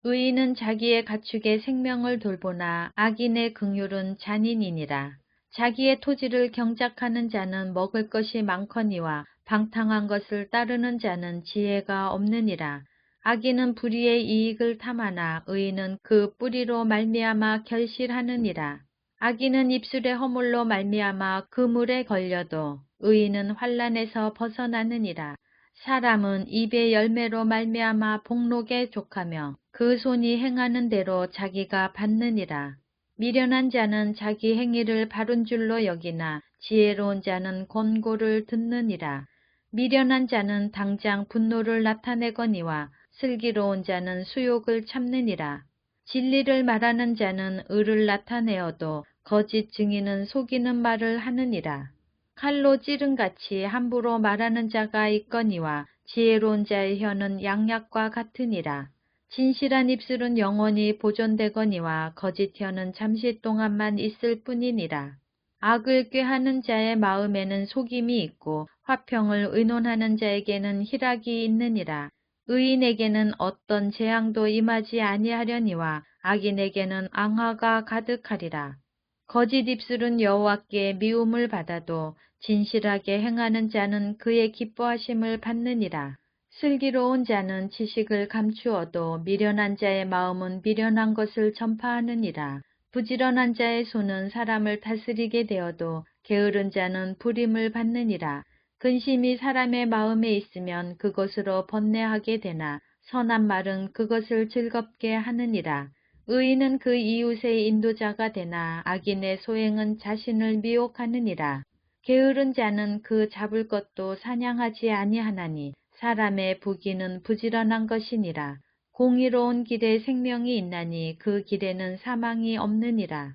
의인은 자기의 가축의 생명을 돌보나 악인의 긍휼은 잔인이니라. 자기의 토지를 경작하는 자는 먹을 것이 많거니와 방탕한 것을 따르는 자는 지혜가 없느니라. 악인은 불의의 이익을 탐하나 의인은 그 뿌리로 말미암아 결실하느니라. 악인은 입술의 허물로 말미암아 그물에 걸려도 의인은 환난에서 벗어나느니라. 사람은 입의 열매로 말미암아 복록에 족하며 그 손이 행하는 대로 자기가 받느니라. 미련한 자는 자기 행위를 바른 줄로 여기나 지혜로운 자는 권고를 듣느니라. 미련한 자는 당장 분노를 나타내거니와 슬기로운 자는 수욕을 참느니라. 진리를 말하는 자는 의를 나타내어도 거짓 증인은 속이는 말을 하느니라. 칼로 찌른같이 함부로 말하는 자가 있거니와 지혜로운 자의 혀는 양약과 같으니라. 진실한 입술은 영원히 보존되거니와 거짓 혀는 잠시 동안만 있을 뿐이니라. 악을 꾀하는 자의 마음에는 속임이 있고 화평을 의논하는 자에게는 희락이 있느니라. 의인에게는 어떤 재앙도 임하지 아니하려니와 악인에게는 앙화가 가득하리라. 거짓 입술은 여호와께 미움을 받아도 진실하게 행하는 자는 그의 기뻐하심을 받느니라. 슬기로운 자는 지식을 감추어도 미련한 자의 마음은 미련한 것을 전파하느니라. 부지런한 자의 손은 사람을 다스리게 되어도 게으른 자는 불임을 받느니라. 근심이 사람의 마음에 있으면 그것으로 번뇌하게 되나 선한 말은 그것을 즐겁게 하느니라. 의인은 그 이웃의 인도자가 되나 악인의 소행은 자신을 미혹하느니라. 게으른 자는 그 잡을 것도 사냥하지 아니하나니 사람의 부귀는 부지런한 것이니라. 공의로운 길에 생명이 있나니 그 길에는 사망이 없느니라.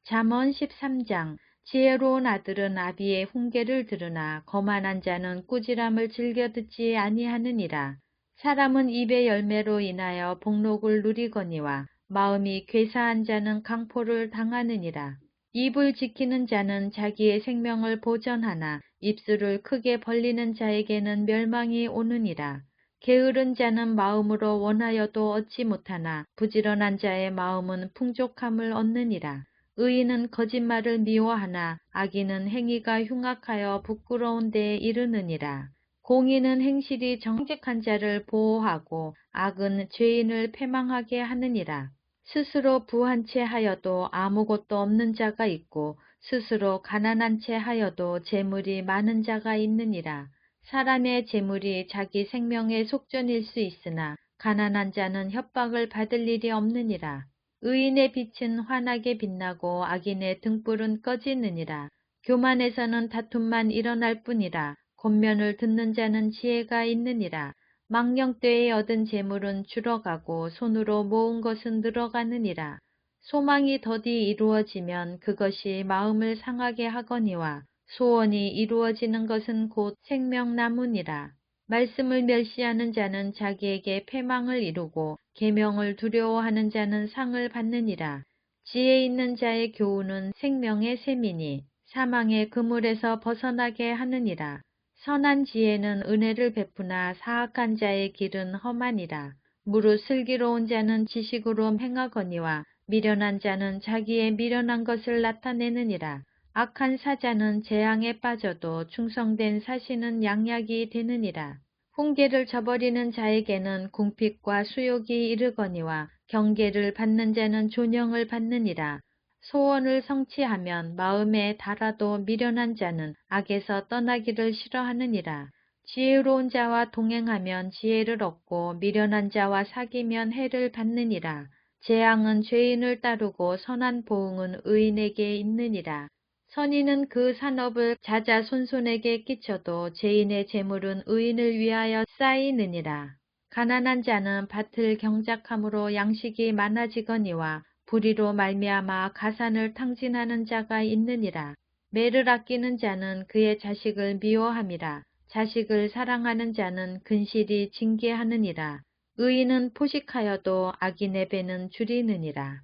잠언 13장. 지혜로운 아들은 아비의 훈계를 들으나 거만한 자는 꾸지람을 즐겨 듣지 아니하느니라. 사람은 입의 열매로 인하여 복록을 누리거니와 마음이 괴사한 자는 강포를 당하느니라. 입을 지키는 자는 자기의 생명을 보전하나 입술을 크게 벌리는 자에게는 멸망이 오느니라. 게으른 자는 마음으로 원하여도 얻지 못하나 부지런한 자의 마음은 풍족함을 얻느니라. 의인은 거짓말을 미워하나 악인은 행위가 흉악하여 부끄러운 데에 이르느니라. 공의는 행실이 정직한 자를 보호하고 악은 죄인을 패망하게 하느니라. 스스로 부한 채 하여도 아무것도 없는 자가 있고 스스로 가난한 채 하여도 재물이 많은 자가 있느니라. 사람의 재물이 자기 생명의 속전일 수 있으나 가난한 자는 협박을 받을 일이 없느니라. 의인의 빛은 환하게 빛나고 악인의 등불은 꺼지느니라. 교만에서는 다툼만 일어날 뿐이라. 권면을 듣는 자는 지혜가 있느니라. 망령되이 얻은 재물은 줄어가고 손으로 모은 것은 늘어가느니라. 소망이 더디 이루어지면 그것이 마음을 상하게 하거니와 소원이 이루어지는 것은 곧 생명나무니라. 말씀을 멸시하는 자는 자기에게 패망을 이루고 계명을 두려워하는 자는 상을 받느니라. 지혜 있는 자의 교훈은 생명의 샘이니 사망의 그물에서 벗어나게 하느니라. 선한 지혜는 은혜를 베푸나 사악한 자의 길은 험하니라. 무릇 슬기로운 자는 지식으로 행하거니와 미련한 자는 자기의 미련한 것을 나타내느니라. 악한 사자는 재앙에 빠져도 충성된 사신은 양약이 되느니라. 훈계를 저버리는 자에게는 궁핍과 수욕이 이르거니와 경계를 받는 자는 존영을 받느니라. 소원을 성취하면 마음에 달아도 미련한 자는 악에서 떠나기를 싫어하느니라. 지혜로운 자와 동행하면 지혜를 얻고 미련한 자와 사귀면 해를 받느니라. 재앙은 죄인을 따르고 선한 보응은 의인에게 있느니라. 선인은 그 산업을 자자손손에게 끼쳐도 죄인의 재물은 의인을 위하여 쌓이느니라. 가난한 자는 밭을 경작함으로 양식이 많아지거니와 불의로 말미암아 가산을 탕진하는 자가 있느니라. 매를 아끼는 자는 그의 자식을 미워함이라. 자식을 사랑하는 자는 근실이 징계하느니라. 의인은 포식하여도 악인의 배는 줄이느니라.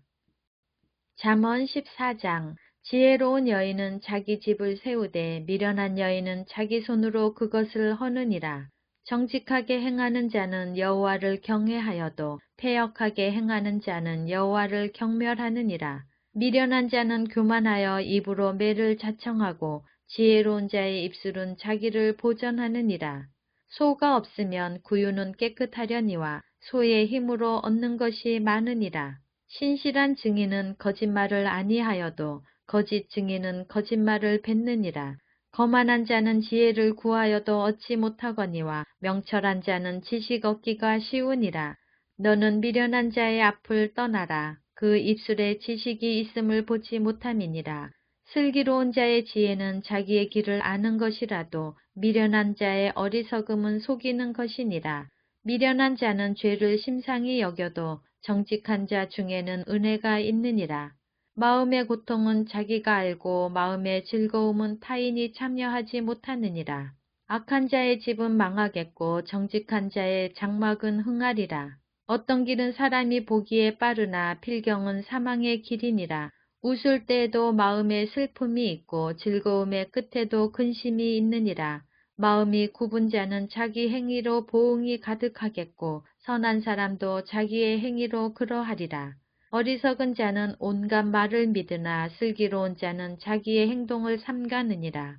잠언 14장. 지혜로운 여인은 자기 집을 세우되 미련한 여인은 자기 손으로 그것을 허느니라. 정직하게 행하는 자는 여호와를 경외하여도 패역하게 행하는 자는 여호와를 경멸하느니라. 미련한 자는 교만하여 입으로 매를 자청하고 지혜로운 자의 입술은 자기를 보전하느니라. 소가 없으면 구유는 깨끗하려니와 소의 힘으로 얻는 것이 많으니라. 신실한 증인은 거짓말을 아니하여도 거짓 증인은 거짓말을 뱉느니라. 거만한 자는 지혜를 구하여도 얻지 못하거니와 명철한 자는 지식 얻기가 쉬우니라. 너는 미련한 자의 앞을 떠나라. 그 입술에 지식이 있음을 보지 못함이니라. 슬기로운 자의 지혜는 자기의 길을 아는 것이라도 미련한 자의 어리석음은 속이는 것이니라. 미련한 자는 죄를 심상히 여겨도 정직한 자 중에는 은혜가 있느니라. 마음의 고통은 자기가 알고 마음의 즐거움은 타인이 참여하지 못하느니라. 악한 자의 집은 망하겠고 정직한 자의 장막은 흥하리라. 어떤 길은 사람이 보기에 빠르나 필경은 사망의 길이니라. 웃을 때에도 마음에 슬픔이 있고 즐거움의 끝에도 근심이 있느니라. 마음이 굽은 자는 자기 행위로 보응이 가득하겠고 선한 사람도 자기의 행위로 그러하리라. 어리석은 자는 온갖 말을 믿으나 슬기로운 자는 자기의 행동을 삼가느니라.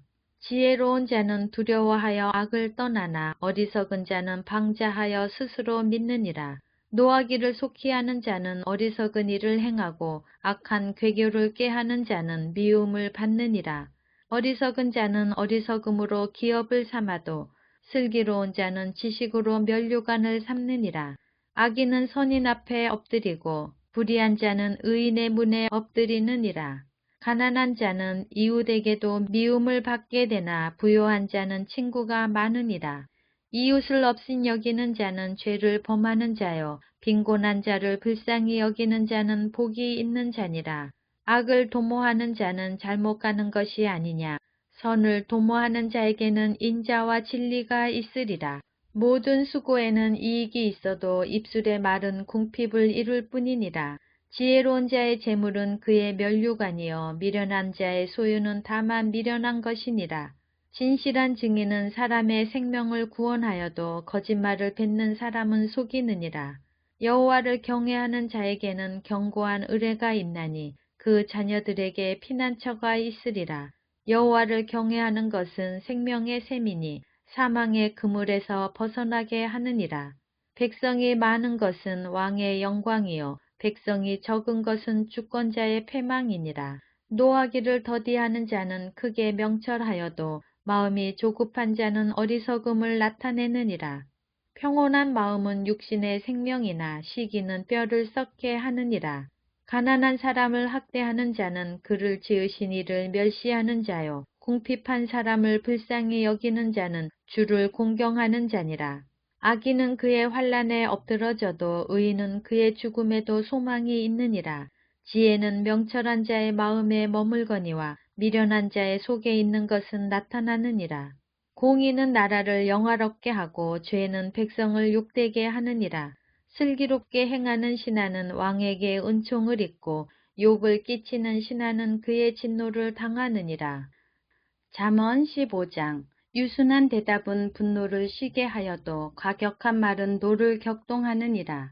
지혜로운 자는 두려워하여 악을 떠나나 어리석은 자는 방자하여 스스로 믿느니라. 노하기를 속히 하는 자는 어리석은 일을 행하고 악한 괴교를 꾀하는 자는 미움을 받느니라. 어리석은 자는 어리석음으로 기업을 삼아도 슬기로운 자는 지식으로 면류관을 삼느니라. 악인은 선인 앞에 엎드리고 불의한 자는 의인의 문에 엎드리느니라. 가난한 자는 이웃에게도 미움을 받게 되나 부요한 자는 친구가 많으니라. 이웃을 업신여기는 자는 죄를 범하는 자요 빈곤한 자를 불쌍히 여기는 자는 복이 있는 자니라. 악을 도모하는 자는 잘못 가는 것이 아니냐. 선을 도모하는 자에게는 인자와 진리가 있으리라. 모든 수고에는 이익이 있어도 입술의 말은 궁핍을 이룰 뿐이니라. 지혜로운 자의 재물은 그의 면류관이요 미련한 자의 소유는 다만 미련한 것이니라. 진실한 증인은 사람의 생명을 구원하여도 거짓말을 뱉는 사람은 속이느니라. 여호와를 경외하는 자에게는 견고한 의뢰가 있나니 그 자녀들에게 피난처가 있으리라. 여호와를 경외하는 것은 생명의 셈이니 사망의 그물에서 벗어나게 하느니라. 백성이 많은 것은 왕의 영광이요 백성이 적은 것은 주권자의 패망이니라. 노하기를 더디하는 자는 크게 명철하여도 마음이 조급한 자는 어리석음을 나타내느니라. 평온한 마음은 육신의 생명이나 시기는 뼈를 썩게 하느니라. 가난한 사람을 학대하는 자는 그를 지으신 이를 멸시하는 자요. 궁핍한 사람을 불쌍히 여기는 자는 주를 공경하는 자니라. 악인은 그의 환난에 엎드러져도 의인은 그의 죽음에도 소망이 있느니라. 지혜는 명철한 자의 마음에 머물거니와 미련한 자의 속에 있는 것은 나타나느니라. 공의는 나라를 영화롭게 하고 죄는 백성을 욕되게 하느니라. 슬기롭게 행하는 신하는 왕에게 은총을 입고 욕을 끼치는 신하는 그의 진노를 당하느니라. 잠언 15장. 유순한 대답은 분노를 쉬게 하여도 과격한 말은 노를 격동하느니라.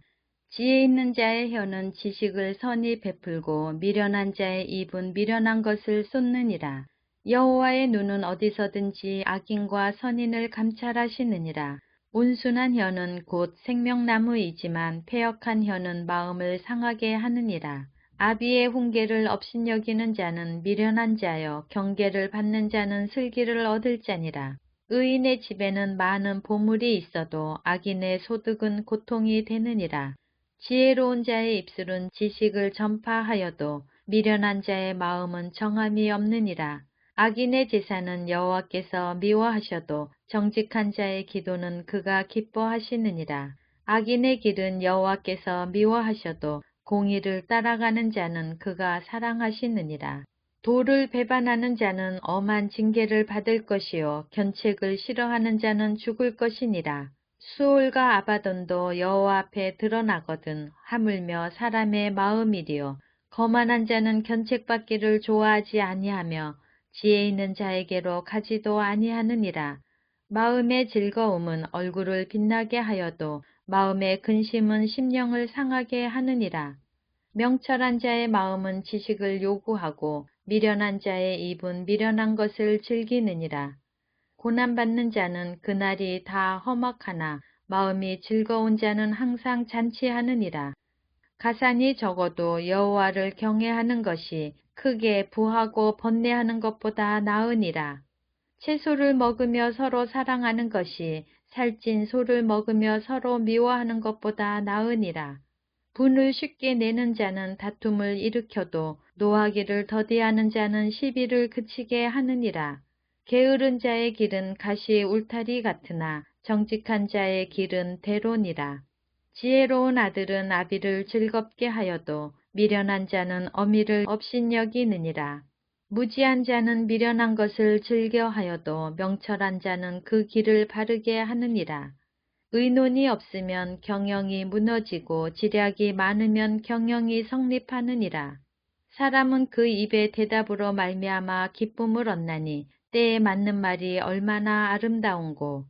지혜 있는 자의 혀는 지식을 선히 베풀고 미련한 자의 입은 미련한 것을 쏟느니라. 여호와의 눈은 어디서든지 악인과 선인을 감찰하시느니라. 온순한 혀는 곧 생명나무이지만 패역한 혀는 마음을 상하게 하느니라. 아비의 훈계를 업신여기는 자는 미련한 자여 경계를 받는 자는 슬기를 얻을 자니라. 의인의 집에는 많은 보물이 있어도 악인의 소득은 고통이 되느니라. 지혜로운 자의 입술은 지식을 전파하여도 미련한 자의 마음은 정함이 없느니라. 악인의 제사는 여호와께서 미워하셔도 정직한 자의 기도는 그가 기뻐하시느니라. 악인의 길은 여호와께서 미워하셔도 공의를 따라가는 자는 그가 사랑하시느니라. 도를 배반하는 자는 엄한 징계를 받을 것이요 견책을 싫어하는 자는 죽을 것이니라. 수올과 아바돈도 여호와 앞에 드러나거든 하물며 사람의 마음이리요 거만한 자는 견책받기를 좋아하지 아니하며 지혜 있는 자에게로 가지도 아니하느니라. 마음의 즐거움은 얼굴을 빛나게 하여도 마음의 근심은 심령을 상하게 하느니라. 명철한 자의 마음은 지식을 요구하고 미련한 자의 입은 미련한 것을 즐기느니라. 고난받는 자는 그날이 다 험악하나 마음이 즐거운 자는 항상 잔치하느니라. 가산이 적어도 여호와를 경외하는 것이 크게 부하고 번뇌하는 것보다 나으니라. 채소를 먹으며 서로 사랑하는 것이 살찐 소를 먹으며 서로 미워하는 것보다 나으니라. 분을 쉽게 내는 자는 다툼을 일으켜도 노하기를 더디하는 자는 시비를 그치게 하느니라. 게으른 자의 길은 가시 울타리 같으나 정직한 자의 길은 대로니라. 지혜로운 아들은 아비를 즐겁게 하여도 미련한 자는 어미를 업신여기느니라. 무지한 자는 미련한 것을 즐겨하여도 명철한 자는 그 길을 바르게 하느니라. 의논이 없으면 경영이 무너지고 지략이 많으면 경영이 성립하느니라. 사람은 그 입의 대답으로 말미암아 기쁨을 얻나니 때에 맞는 말이 얼마나 아름다운고.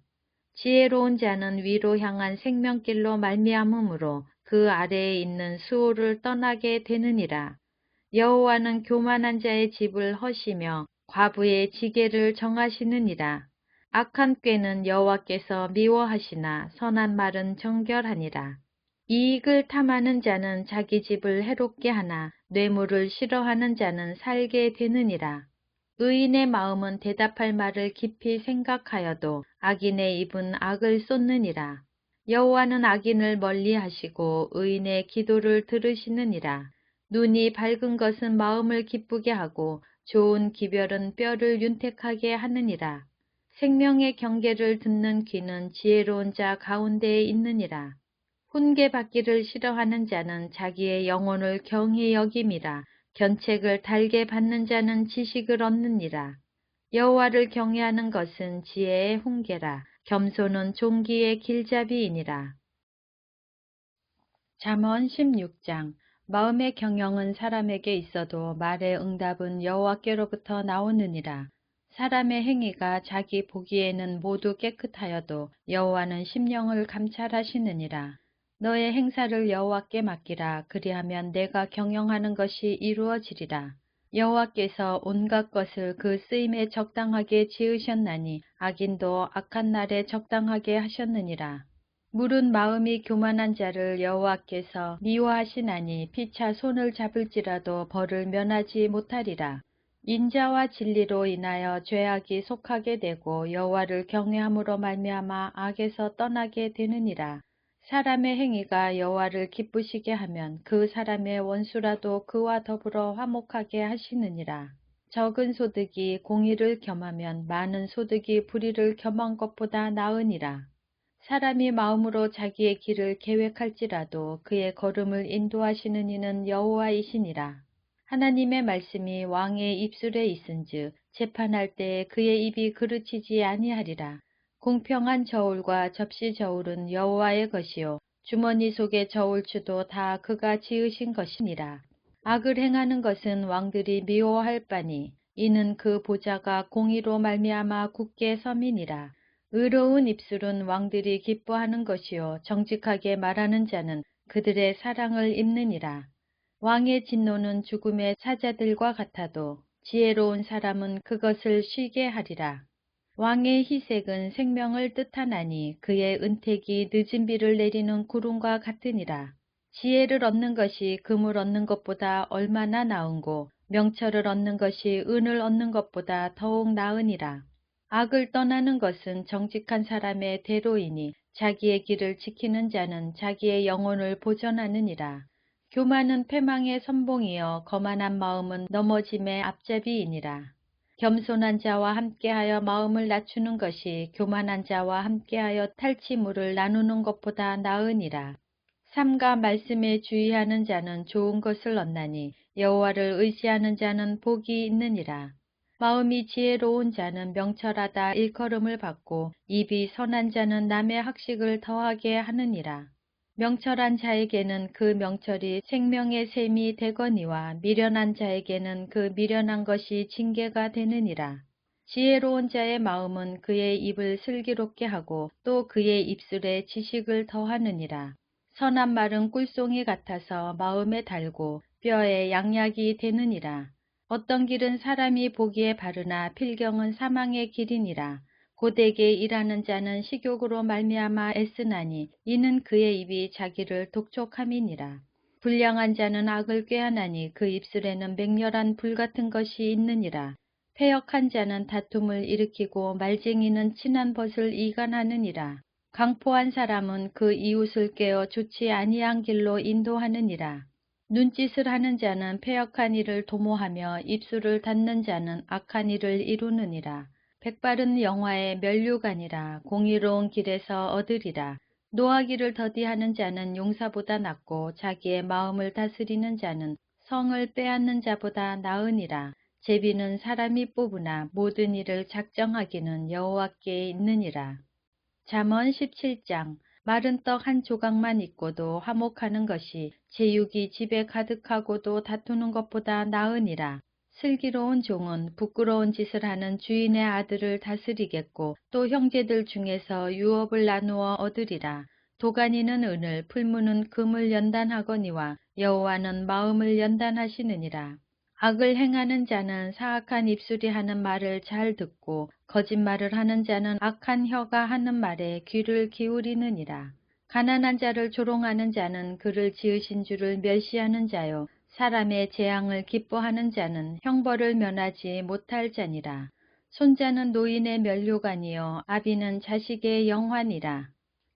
지혜로운 자는 위로 향한 생명길로 말미암음으로 그 아래에 있는 수호를 떠나게 되느니라. 여호와는 교만한 자의 집을 허시며 과부의 지게를 정하시느니라. 악한 꾀는 여호와께서 미워하시나 선한 말은 정결하니라. 이익을 탐하는 자는 자기 집을 해롭게 하나 뇌물을 싫어하는 자는 살게 되느니라. 의인의 마음은 대답할 말을 깊이 생각하여도 악인의 입은 악을 쏟느니라. 여호와는 악인을 멀리하시고 의인의 기도를 들으시느니라. 눈이 밝은 것은 마음을 기쁘게 하고 좋은 기별은 뼈를 윤택하게 하느니라. 생명의 경계를 듣는 귀는 지혜로운 자 가운데에 있느니라. 훈계받기를 싫어하는 자는 자기의 영혼을 경히 여김이라. 견책을 달게 받는 자는 지식을 얻느니라. 여호와를 경외하는 것은 지혜의 훈계라. 겸손은 종기의 길잡이이니라. 잠언 16장. 마음의 경영은 사람에게 있어도 말의 응답은 여호와께로부터 나오느니라. 사람의 행위가 자기 보기에는 모두 깨끗하여도 여호와는 심령을 감찰하시느니라. 너의 행사를 여호와께 맡기라. 그리하면 내가 경영하는 것이 이루어지리라. 여호와께서 온갖 것을 그 쓰임에 적당하게 지으셨나니 악인도 악한 날에 적당하게 하셨느니라. 물은 마음이 교만한 자를 여호와께서 미워하시나니 피차 손을 잡을지라도 벌을 면하지 못하리라. 인자와 진리로 인하여 죄악이 속하게 되고 여호와를 경외함으로 말미암아 악에서 떠나게 되느니라. 사람의 행위가 여호와를 기쁘시게 하면 그 사람의 원수라도 그와 더불어 화목하게 하시느니라. 적은 소득이 공의를 겸하면 많은 소득이 불의를 겸한 것보다 나으니라. 사람이 마음으로 자기의 길을 계획할지라도 그의 걸음을 인도하시는 이는 여호와이시니라. 하나님의 말씀이 왕의 입술에 있은즉 재판할 때에 그의 입이 그르치지 아니하리라. 공평한 저울과 접시 저울은 여호와의 것이요 주머니 속의 저울추도 다 그가 지으신 것이니라. 악을 행하는 것은 왕들이 미워할 바니 이는 그 보좌가 공의로 말미암아 굳게 섬이니라. 의로운 입술은 왕들이 기뻐하는 것이요 정직하게 말하는 자는 그들의 사랑을 입느니라. 왕의 진노는 죽음의 사자들과 같아도 지혜로운 사람은 그것을 쉬게 하리라. 왕의 희색은 생명을 뜻하나니 그의 은택이 늦은 비를 내리는 구름과 같으니라. 지혜를 얻는 것이 금을 얻는 것보다 얼마나 나은고 명철을 얻는 것이 은을 얻는 것보다 더욱 나으니라. 악을 떠나는 것은 정직한 사람의 대로이니 자기의 길을 지키는 자는 자기의 영혼을 보전하느니라. 교만은 패망의 선봉이여 거만한 마음은 넘어짐의 앞잡이이니라. 겸손한 자와 함께하여 마음을 낮추는 것이 교만한 자와 함께하여 탈취물을 나누는 것보다 나으니라. 삼가 말씀에 주의하는 자는 좋은 것을 얻나니 여호와를 의지하는 자는 복이 있느니라. 마음이 지혜로운 자는 명철하다 일컬음을 받고 입이 선한 자는 남의 학식을 더하게 하느니라. 명철한 자에게는 그 명철이 생명의 샘이 되거니와 미련한 자에게는 그 미련한 것이 징계가 되느니라. 지혜로운 자의 마음은 그의 입을 슬기롭게 하고 또 그의 입술에 지식을 더하느니라. 선한 말은 꿀송이 같아서 마음에 달고 뼈에 양약이 되느니라. 어떤 길은 사람이 보기에 바르나 필경은 사망의 길이니라. 고되게 일하는 자는 식욕으로 말미암아 애쓰나니 이는 그의 입이 자기를 독촉함이니라. 불량한 자는 악을 꾀하나니 그 입술에는 맹렬한 불 같은 것이 있느니라. 패역한 자는 다툼을 일으키고 말쟁이는 친한 벗을 이간하느니라. 강포한 사람은 그 이웃을 깨어 좋지 아니한 길로 인도하느니라. 눈짓을 하는 자는 패역한 일을 도모하며 입술을 닫는 자는 악한 일을 이루느니라. 백발은 영화의 면류관이라 공의로운 길에서 얻으리라. 노하기를 더디하는 자는 용사보다 낫고 자기의 마음을 다스리는 자는 성을 빼앗는 자보다 나으니라. 제비는 사람이 뽑으나 모든 일을 작정하기는 여호와께 있느니라. 잠언 17장. 마른 떡 한 조각만 있고도 화목하는 것이 제육이 집에 가득하고도 다투는 것보다 나으니라. 슬기로운 종은 부끄러운 짓을 하는 주인의 아들을 다스리겠고 또 형제들 중에서 유업을 나누어 얻으리라. 도가니는 은을 풀무는 금을 연단하거니와 여호와는 마음을 연단하시느니라. 악을 행하는 자는 사악한 입술이 하는 말을 잘 듣고 거짓말을 하는 자는 악한 혀가 하는 말에 귀를 기울이느니라. 가난한 자를 조롱하는 자는 그를 지으신 주를 멸시하는 자요. 사람의 재앙을 기뻐하는 자는 형벌을 면하지 못할 자니라. 손자는 노인의 면류관이요 아비는 자식의 영환이라.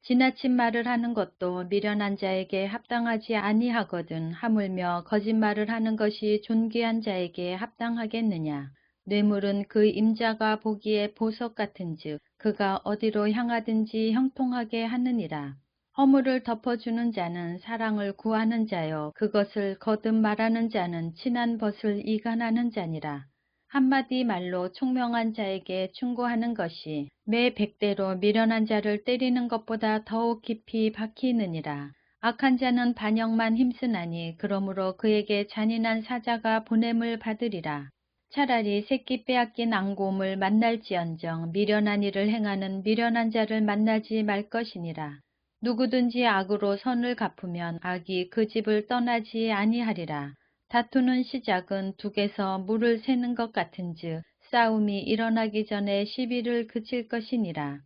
지나친 말을 하는 것도 미련한 자에게 합당하지 아니하거든 하물며 거짓말을 하는 것이 존귀한 자에게 합당하겠느냐. 뇌물은 그 임자가 보기에 보석 같은즉 그가 어디로 향하든지 형통하게 하느니라. 허물을 덮어주는 자는 사랑을 구하는 자요 그것을 거듭 말하는 자는 친한 벗을 이간하는 자니라. 한마디 말로 총명한 자에게 충고하는 것이 매 100대로 미련한 자를 때리는 것보다 더욱 깊이 박히느니라. 악한 자는 반역만 힘쓰나니 그러므로 그에게 잔인한 사자가 보냄을 받으리라. 차라리 새끼 빼앗긴 앙곰을 만날지언정 미련한 일을 행하는 미련한 자를 만나지 말 것이니라. 누구든지 악으로 선을 갚으면 악이 그 집을 떠나지 아니하리라. 다투는 시작은 둑에서 물을 새는 것 같은즉 싸움이 일어나기 전에 시비를 그칠 것이니라.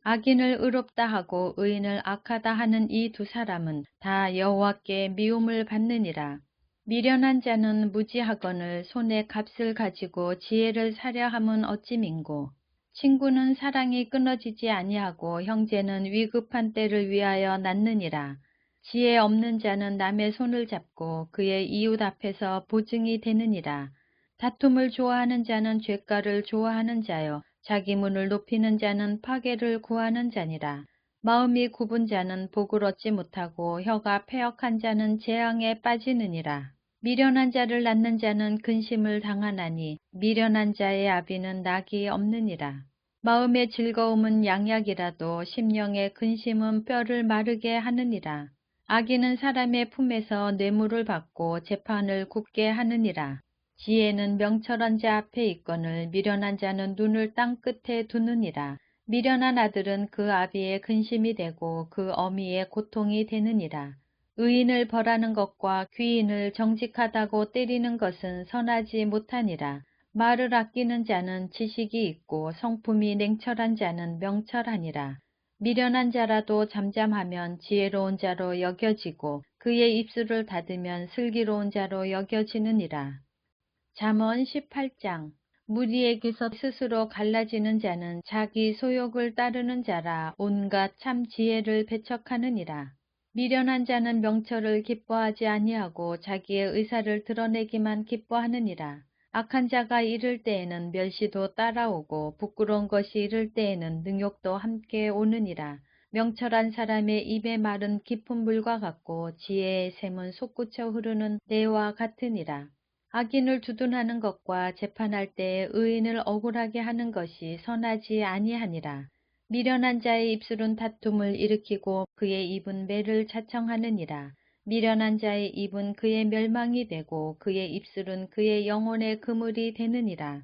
악인을 의롭다 하고 의인을 악하다 하는 이 두 사람은 다 여호와께 미움을 받느니라. 미련한 자는 무지하거늘 손에 값을 가지고 지혜를 사려 함은 어찌 민고. 친구는 사랑이 끊어지지 아니하고 형제는 위급한 때를 위하여 낳느니라. 지혜 없는 자는 남의 손을 잡고 그의 이웃 앞에서 보증이 되느니라. 다툼을 좋아하는 자는 죄가를 좋아하는 자요 자기 문을 높이는 자는 파괴를 구하는 자니라. 마음이 굽은 자는 복을 얻지 못하고 혀가 패역한 자는 재앙에 빠지느니라. 미련한 자를 낳는 자는 근심을 당하나니 미련한 자의 아비는 낙이 없느니라. 마음의 즐거움은 양약이라도 심령의 근심은 뼈를 마르게 하느니라. 악인은 사람의 품에서 뇌물을 받고 재판을 굽게 하느니라. 지혜는 명철한 자 앞에 있거늘 미련한 자는 눈을 땅 끝에 두느니라. 미련한 아들은 그 아비의 근심이 되고 그 어미의 고통이 되느니라. 의인을 벌하는 것과 귀인을 정직하다고 때리는 것은 선하지 못하니라. 말을 아끼는 자는 지식이 있고 성품이 냉철한 자는 명철하니라. 미련한 자라도 잠잠하면 지혜로운 자로 여겨지고 그의 입술을 닫으면 슬기로운 자로 여겨지느니라. 잠언 18장. 무리에게서 스스로 갈라지는 자는 자기 소욕을 따르는 자라 온갖 참 지혜를 배척하느니라. 미련한 자는 명철을 기뻐하지 아니하고 자기의 의사를 드러내기만 기뻐하느니라. 악한 자가 이를 때에는 멸시도 따라오고 부끄러운 것이 이를 때에는 능욕도 함께 오느니라. 명철한 사람의 입의 말은 깊은 물과 같고 지혜의 샘은 솟구쳐 흐르는 내와 같으니라. 악인을 두둔하는 것과 재판할 때에 의인을 억울하게 하는 것이 선하지 아니하니라. 미련한 자의 입술은 다툼을 일으키고 그의 입은 매를 자청하느니라. 미련한 자의 입은 그의 멸망이 되고 그의 입술은 그의 영혼의 그물이 되느니라.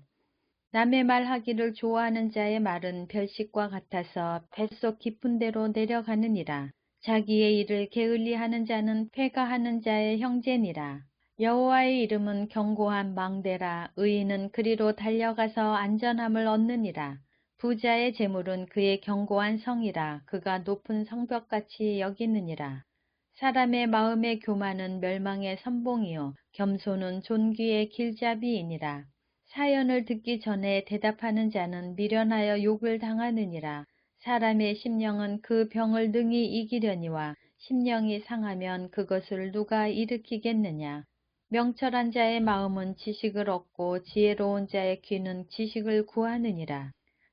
남의 말하기를 좋아하는 자의 말은 별식과 같아서 뱃속 깊은 데로 내려가느니라. 자기의 일을 게을리하는 자는 패가하는 자의 형제니라. 여호와의 이름은 견고한 망대라. 의인은 그리로 달려가서 안전함을 얻느니라. 부자의 재물은 그의 견고한 성이라. 그가 높은 성벽같이 여기느니라. 사람의 마음의 교만은 멸망의 선봉이요 겸손은 존귀의 길잡이이니라. 사연을 듣기 전에 대답하는 자는 미련하여 욕을 당하느니라. 사람의 심령은 그 병을 능히 이기려니와 심령이 상하면 그것을 누가 일으키겠느냐. 명철한 자의 마음은 지식을 얻고 지혜로운 자의 귀는 지식을 구하느니라.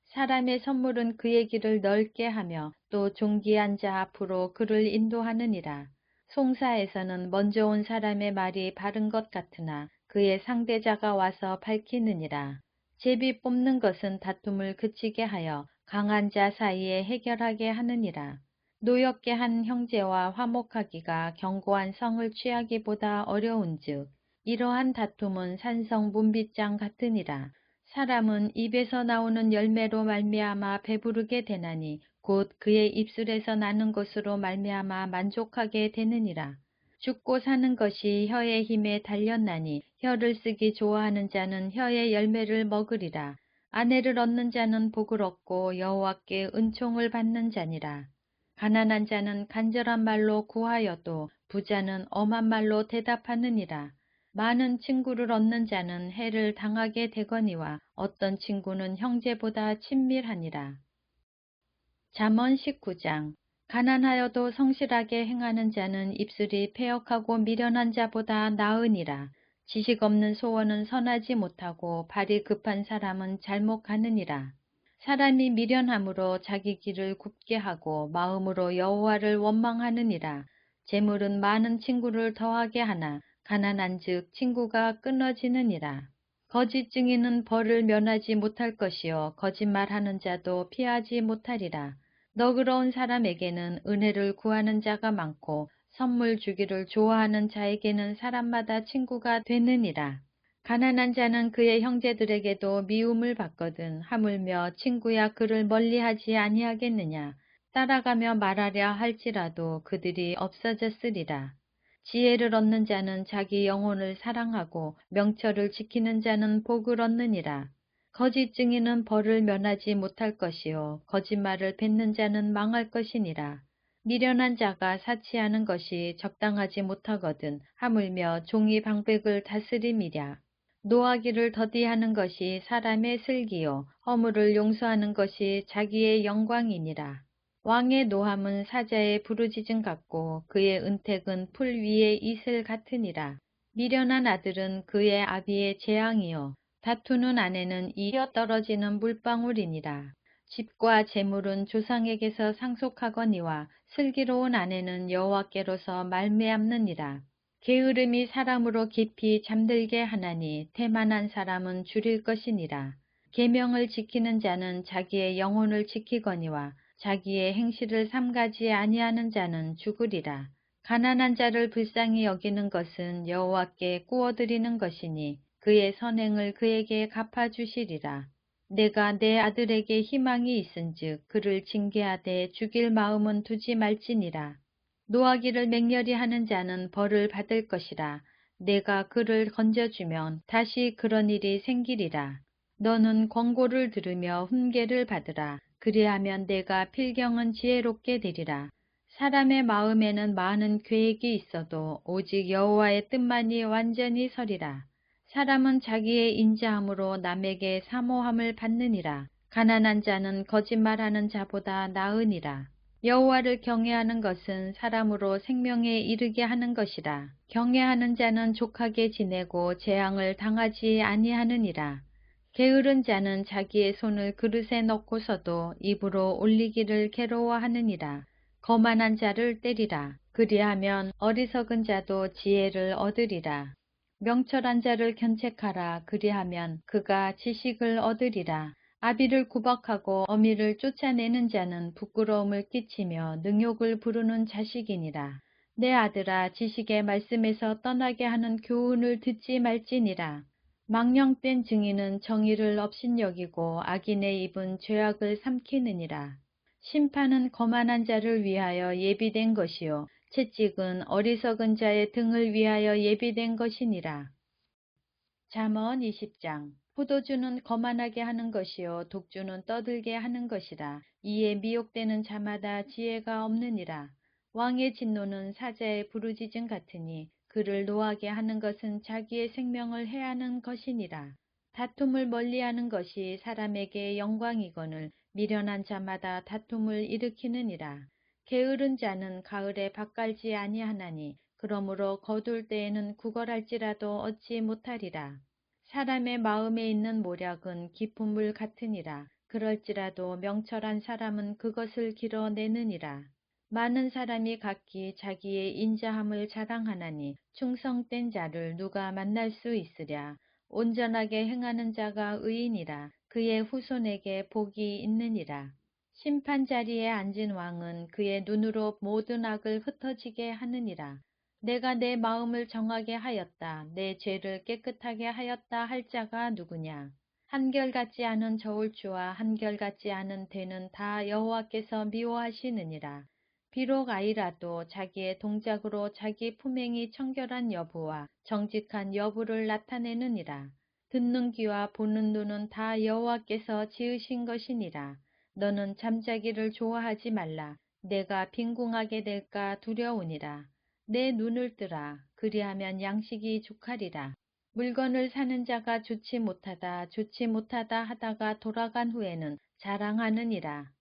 사람의 선물은 그의 길을 넓게 하며 또 존귀한 자 앞으로 그를 인도하느니라. 송사에서는 먼저 온 사람의 말이 바른 것 같으나 그의 상대자가 와서 밝히느니라. 제비 뽑는 것은 다툼을 그치게 하여 강한 자 사이에 해결하게 하느니라. 노엽게 한 형제와 화목하기가 견고한 성을 취하기보다 어려운즉 이러한 다툼은 산성 문빗장 같으니라. 사람은 입에서 나오는 열매로 말미암아 배부르게 되나니 곧 그의 입술에서 나는 것으로 말미암아 만족하게 되느니라. 죽고 사는 것이 혀의 힘에 달렸나니 혀를 쓰기 좋아하는 자는 혀의 열매를 먹으리라. 아내를 얻는 자는 복을 얻고 여호와께 은총을 받는 자니라. 가난한 자는 간절한 말로 구하여도 부자는 엄한 말로 대답하느니라. 많은 친구를 얻는 자는 해를 당하게 되거니와 어떤 친구는 형제보다 친밀하니라. 잠언 19장. 가난하여도 성실하게 행하는 자는 입술이 패역하고 미련한 자보다 나으니라. 지식 없는 소원은 선하지 못하고 발이 급한 사람은 잘못 가느니라. 사람이 미련함으로 자기 길을 굽게 하고 마음으로 여호와를 원망하느니라. 재물은 많은 친구를 더하게 하나 가난한즉 친구가 끊어지느니라. 거짓 증인은 벌을 면하지 못할 것이요 거짓말하는 자도 피하지 못하리라. 너그러운 사람에게는 은혜를 구하는 자가 많고 선물 주기를 좋아하는 자에게는 사람마다 친구가 되느니라. 가난한 자는 그의 형제들에게도 미움을 받거든 하물며 친구야 그를 멀리하지 아니하겠느냐. 따라가며 말하려 할지라도 그들이 없어졌으리라. 지혜를 얻는 자는 자기 영혼을 사랑하고 명철을 지키는 자는 복을 얻느니라. 거짓 증인은 벌을 면하지 못할 것이요 거짓말을 뱉는 자는 망할 것이니라. 미련한 자가 사치하는 것이 적당하지 못하거든 하물며 종이 방백을 다스림이랴. 노하기를 더디하는 것이 사람의 슬기요 허물을 용서하는 것이 자기의 영광이니라. 왕의 노함은 사자의 부르짖음 같고 그의 은택은 풀 위의 이슬 같으니라. 미련한 아들은 그의 아비의 재앙이요 다투는 아내는 이어 떨어지는 물방울이니라. 집과 재물은 조상에게서 상속하거니와 슬기로운 아내는 여호와께로서 말미암느니라. 게으름이 사람으로 깊이 잠들게 하나니 태만한 사람은 줄일 것이니라. 계명을 지키는 자는 자기의 영혼을 지키거니와 자기의 행실을 삼가지 아니하는 자는 죽으리라. 가난한 자를 불쌍히 여기는 것은 여호와께 꾸어드리는 것이니 그의 선행을 그에게 갚아주시리라. 내가 내 아들에게 희망이 있은즉 그를 징계하되 죽일 마음은 두지 말지니라. 노하기를 맹렬히 하는 자는 벌을 받을 것이라. 내가 그를 건져주면 다시 그런 일이 생기리라. 너는 권고를 들으며 훈계를 받으라. 그리하면 내가 필경은 지혜롭게 되리라. 사람의 마음에는 많은 계획이 있어도 오직 여호와의 뜻만이 완전히 서리라. 사람은 자기의 인자함으로 남에게 사모함을 받느니라. 가난한 자는 거짓말하는 자보다 나으니라. 여호와를 경외하는 것은 사람으로 생명에 이르게 하는 것이라. 경외하는 자는 족하게 지내고 재앙을 당하지 아니하느니라. 게으른 자는 자기의 손을 그릇에 넣고서도 입으로 올리기를 괴로워하느니라. 거만한 자를 때리라. 그리하면 어리석은 자도 지혜를 얻으리라. 명철한 자를 견책하라. 그리하면 그가 지식을 얻으리라. 아비를 구박하고 어미를 쫓아내는 자는 부끄러움을 끼치며 능욕을 부르는 자식이니라. 내 아들아 지식의 말씀에서 떠나게 하는 교훈을 듣지 말지니라. 망령된 증인은 정의를 업신여기고 악인의 입은 죄악을 삼키느니라. 심판은 거만한 자를 위하여 예비된 것이요 채찍은 어리석은 자의 등을 위하여 예비된 것이니라. 잠언 20장. 포도주는 거만하게 하는 것이요 독주는 떠들게 하는 것이라. 이에 미혹되는 자마다 지혜가 없느니라. 왕의 진노는 사자의 부르짖음 같으니 그를 노하게 하는 것은 자기의 생명을 해하는 것이니라. 다툼을 멀리하는 것이 사람에게 영광이거늘 미련한 자마다 다툼을 일으키느니라. 게으른 자는 가을에 밭갈지 아니하나니 그러므로 거둘 때에는 구걸할지라도 얻지 못하리라. 사람의 마음에 있는 모략은 깊은 물 같으니라. 그럴지라도 명철한 사람은 그것을 길어내느니라. 많은 사람이 각기 자기의 인자함을 자랑하나니 충성된 자를 누가 만날 수 있으랴. 온전하게 행하는 자가 의인이라. 그의 후손에게 복이 있느니라. 심판 자리에 앉은 왕은 그의 눈으로 모든 악을 흩어지게 하느니라. 내가 내 마음을 정하게 하였다. 내 죄를 깨끗하게 하였다 할 자가 누구냐. 한결같지 않은 저울추와 한결같지 않은 대는 다 여호와께서 미워하시느니라. 비록 아이라도 자기의 동작으로 자기 품행이 청결한 여부와 정직한 여부를 나타내느니라. 듣는 귀와 보는 눈은 다 여호와께서 지으신 것이니라. 너는 잠자기를 좋아하지 말라. 내가 빈궁하게 될까 두려우니라. 내 눈을 뜨라. 그리하면 양식이 족하리라. 물건을 사는 자가 좋지 못하다 하다가 돌아간 후에는 자랑하느니라.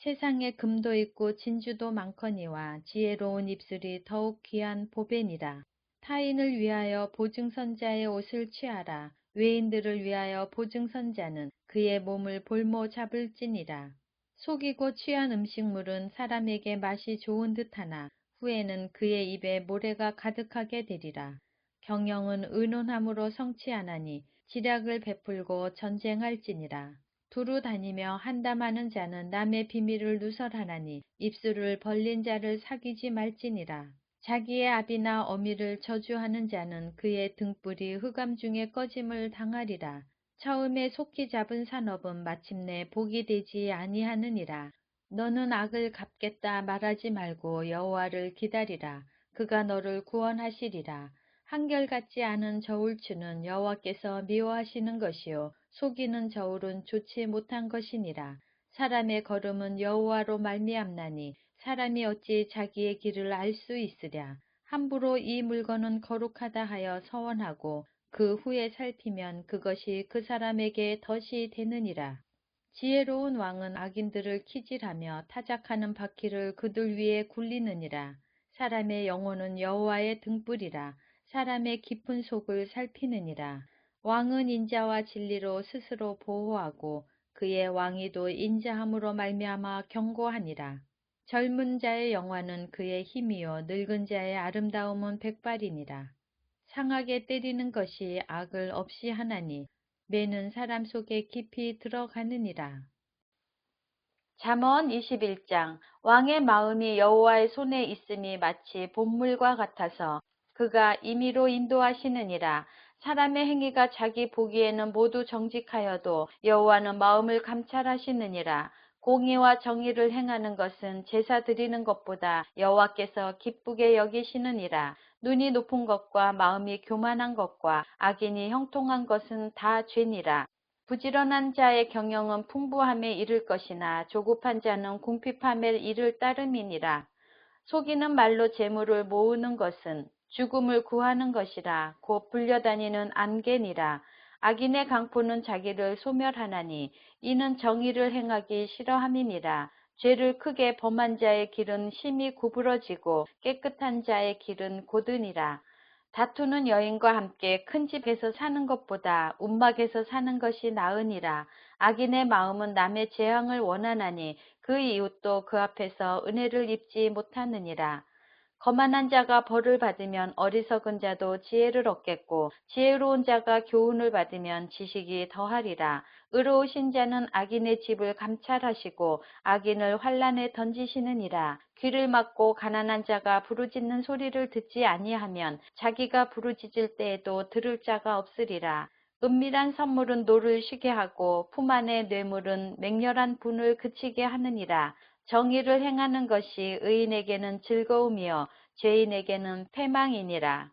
세상에 금도 있고 진주도 많거니와 지혜로운 입술이 더욱 귀한 보배니라. 타인을 위하여 보증선자의 옷을 취하라. 외인들을 위하여 보증선자는 그의 몸을 볼모 잡을지니라. 속이고 취한 음식물은 사람에게 맛이 좋은 듯하나 후에는 그의 입에 모래가 가득하게 되리라. 경영은 의논함으로 성취하나니 지략을 베풀고 전쟁할지니라. 두루 다니며 한담하는 자는 남의 비밀을 누설하나니 입술을 벌린 자를 사귀지 말지니라. 자기의 아비나 어미를 저주하는 자는 그의 등불이 흑암 중에 꺼짐을 당하리라. 처음에 속히 잡은 산업은 마침내 복이 되지 아니하느니라. 너는 악을 갚겠다 말하지 말고 여호와를 기다리라. 그가 너를 구원하시리라. 한결같지 않은 저울추는 여호와께서 미워하시는 것이요 속이는 저울은 좋지 못한 것이니라. 사람의 걸음은 여호와로 말미암나니 사람이 어찌 자기의 길을 알 수 있으랴. 함부로 이 물건은 거룩하다 하여 서원하고 그 후에 살피면 그것이 그 사람에게 덫이 되느니라. 지혜로운 왕은 악인들을 키질하며 타작하는 바퀴를 그들 위에 굴리느니라. 사람의 영혼은 여호와의 등불이라. 사람의 깊은 속을 살피느니라. 왕은 인자와 진리로 스스로 보호하고 그의 왕위도 인자함으로 말미암아 경고하니라. 젊은 자의 영화는 그의 힘이요 늙은 자의 아름다움은 백발이니라. 상하게 때리는 것이 악을 없이 하나니 매는 사람 속에 깊이 들어가느니라. 잠언 21장. 왕의 마음이 여호와의 손에 있음이 마치 봇물과 같아서 그가 임의로 인도하시느니라. 사람의 행위가 자기 보기에는 모두 정직하여도 여호와는 마음을 감찰하시느니라. 공의와 정의를 행하는 것은 제사 드리는 것보다 여호와께서 기쁘게 여기시느니라. 눈이 높은 것과 마음이 교만한 것과 악인이 형통한 것은 다 죄니라. 부지런한 자의 경영은 풍부함에 이를 것이나 조급한 자는 궁핍함에 이를 따름이니라. 속이는 말로 재물을 모으는 것은 죽음을 구하는 것이라. 곧 불려다니는 안개니라. 악인의 강포는 자기를 소멸하나니 이는 정의를 행하기 싫어함이니라. 죄를 크게 범한 자의 길은 심히 구부러지고 깨끗한 자의 길은 고드니라. 다투는 여인과 함께 큰 집에서 사는 것보다 움막에서 사는 것이 나으니라. 악인의 마음은 남의 재앙을 원하나니 그 이웃도 그 앞에서 은혜를 입지 못하느니라. 거만한 자가 벌을 받으면 어리석은 자도 지혜를 얻겠고 지혜로운 자가 교훈을 받으면 지식이 더하리라. 의로우신 자는 악인의 집을 감찰하시고 악인을 환란에 던지시느니라. 귀를 막고 가난한 자가 부르짖는 소리를 듣지 아니하면 자기가 부르짖을 때에도 들을 자가 없으리라. 은밀한 선물은 노를 쉬게 하고 품 안의 뇌물은 맹렬한 분을 그치게 하느니라. 정의를 행하는 것이 의인에게는 즐거움이요 죄인에게는 패망이니라.